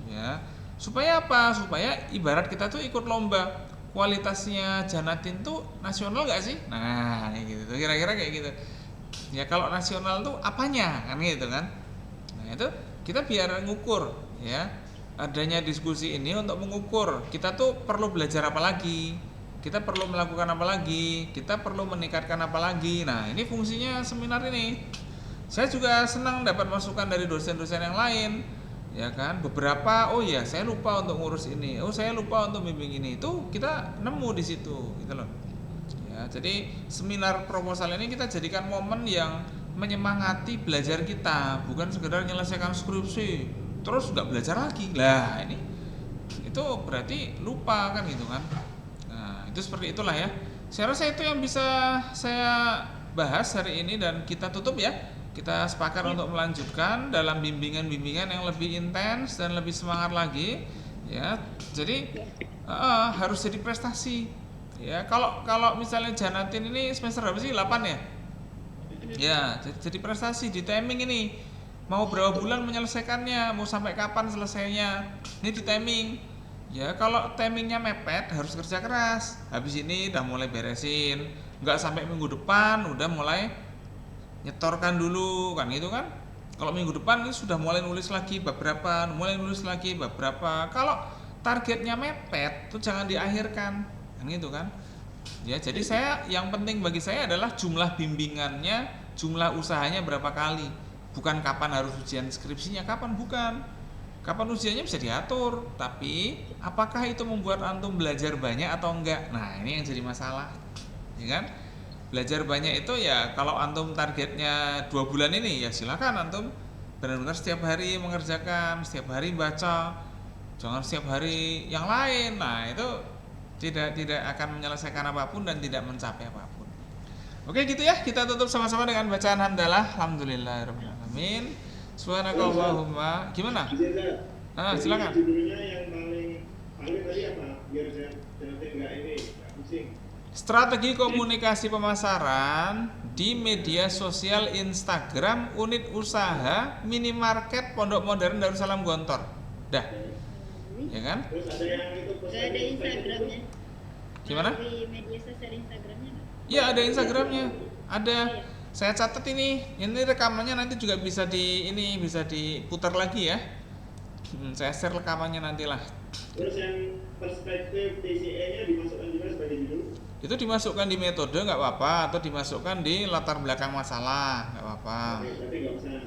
ya. Supaya apa? Supaya ibarat kita tuh ikut lomba. Kualitasnya Janatin tuh nasional nggak sih? Nah, gitu. Kira-kira kayak gitu. Ya kalau nasional tuh apanya? Kan gitu kan. Nah itu kita biar ngukur, ya. Adanya diskusi ini untuk mengukur kita tuh perlu belajar apa lagi. Kita perlu melakukan apa lagi, kita perlu meningkatkan apa lagi. Nah ini fungsinya seminar ini. Saya juga senang dapat masukan dari dosen-dosen yang lain, ya kan. Beberapa, oh iya saya lupa untuk ngurus ini, oh saya lupa untuk bimbing ini. Itu kita nemu di situ, gitu loh. Ya, jadi seminar proposal ini kita jadikan momen yang menyemangati belajar kita, bukan sekedar menyelesaikan skripsi terus nggak belajar lagi. Lah ini itu berarti lupa kan gitu kan. Itu seperti itulah ya. Saya rasa itu yang bisa saya bahas hari ini dan kita tutup ya. Kita sepakat untuk melanjutkan dalam bimbingan-bimbingan yang lebih intens dan lebih semangat lagi ya. Jadi harus jadi prestasi ya. Kalau misalnya Janatin ini semester berapa sih? 8 ya? Ya, jadi prestasi di timing ini. Mau berapa bulan menyelesaikannya, mau sampai kapan selesainya. Ini di timing. Ya kalau timingnya mepet harus kerja keras. Habis ini udah mulai beresin, nggak sampai minggu depan udah mulai nyetorkan dulu kan gitu kan. Kalau minggu depan ini sudah mulai nulis lagi bab berapa, Kalau targetnya mepet tuh jangan diakhirkan kan gitu kan. Ya jadi yang penting bagi saya adalah jumlah bimbingannya, jumlah usahanya berapa kali, bukan kapan harus ujian skripsinya, kapan, bukan. Kapan ujiannya bisa diatur, tapi apakah itu membuat antum belajar banyak atau enggak? Nah, ini yang jadi masalah, ya kan? Belajar banyak itu ya kalau antum targetnya 2 bulan ini ya silakan antum benar-benar setiap hari mengerjakan, setiap hari baca, jangan setiap hari yang lain. Nah, itu tidak akan menyelesaikan apapun dan tidak mencapai apapun. Oke gitu ya, kita tutup sama-sama dengan bacaan hamdalah. Alhamdulillahirabbil alamin. Subhanakallahumma. Gimana? Silakan. Judulnya yang paling tadi apa? Biar saya nanti nggak pusing. Strategi komunikasi pemasaran di media sosial Instagram unit usaha minimarket Pondok Modern Darussalam Gontor. Dah. Ya kan? Terus ada yang itu Gak ada Instagramnya. Gimana? Di media sosial Instagramnya nggak? Ya ada Instagramnya. Ada. Saya catat ini. Ini rekamannya nanti juga bisa bisa diputar lagi ya. Saya share rekamannya nantilah. Terus yang perspektif TCE-nya dimasukkan juga sebagai judul? Itu dimasukkan di metode nggak apa-apa, atau dimasukkan di latar belakang masalah nggak apa-apa. Tapi nggak usah.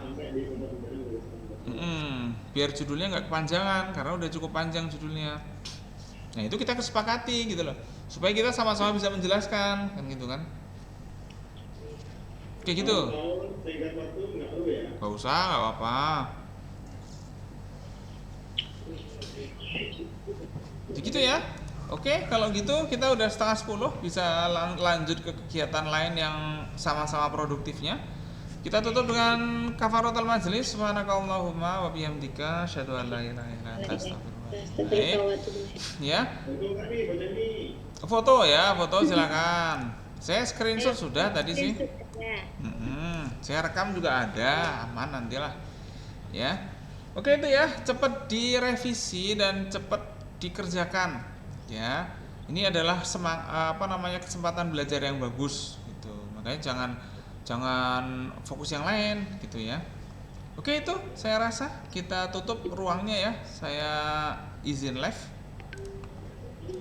Sampai di Biar judulnya nggak kepanjangan karena udah cukup panjang judulnya. Nah itu kita kesepakati gitu loh, supaya kita sama-sama bisa menjelaskan kan gitu kan. Kayak gitu. Tenggat waktu nggak perlu ya? Nggak usah, nggak apa-apa. Gitu ya. Oke, kalau gitu kita udah 9:30, bisa lanjut ke kegiatan lain yang sama-sama produktifnya. Kita tutup dengan kafaratul majelis. Subhanakallahumma wa bihamdika asyhadu an la ilaha illa anta astaghfiruka. Ya. Foto ya, foto silakan. Saya screenshot sudah tadi sih. Saya rekam juga ada, aman nantilah. Ya. Oke itu ya, cepat direvisi dan cepat dikerjakan. Ya, ini adalah kesempatan belajar yang bagus gitu. Makanya jangan fokus yang lain gitu ya. Oke itu saya rasa kita tutup ruangnya ya. Saya izin live.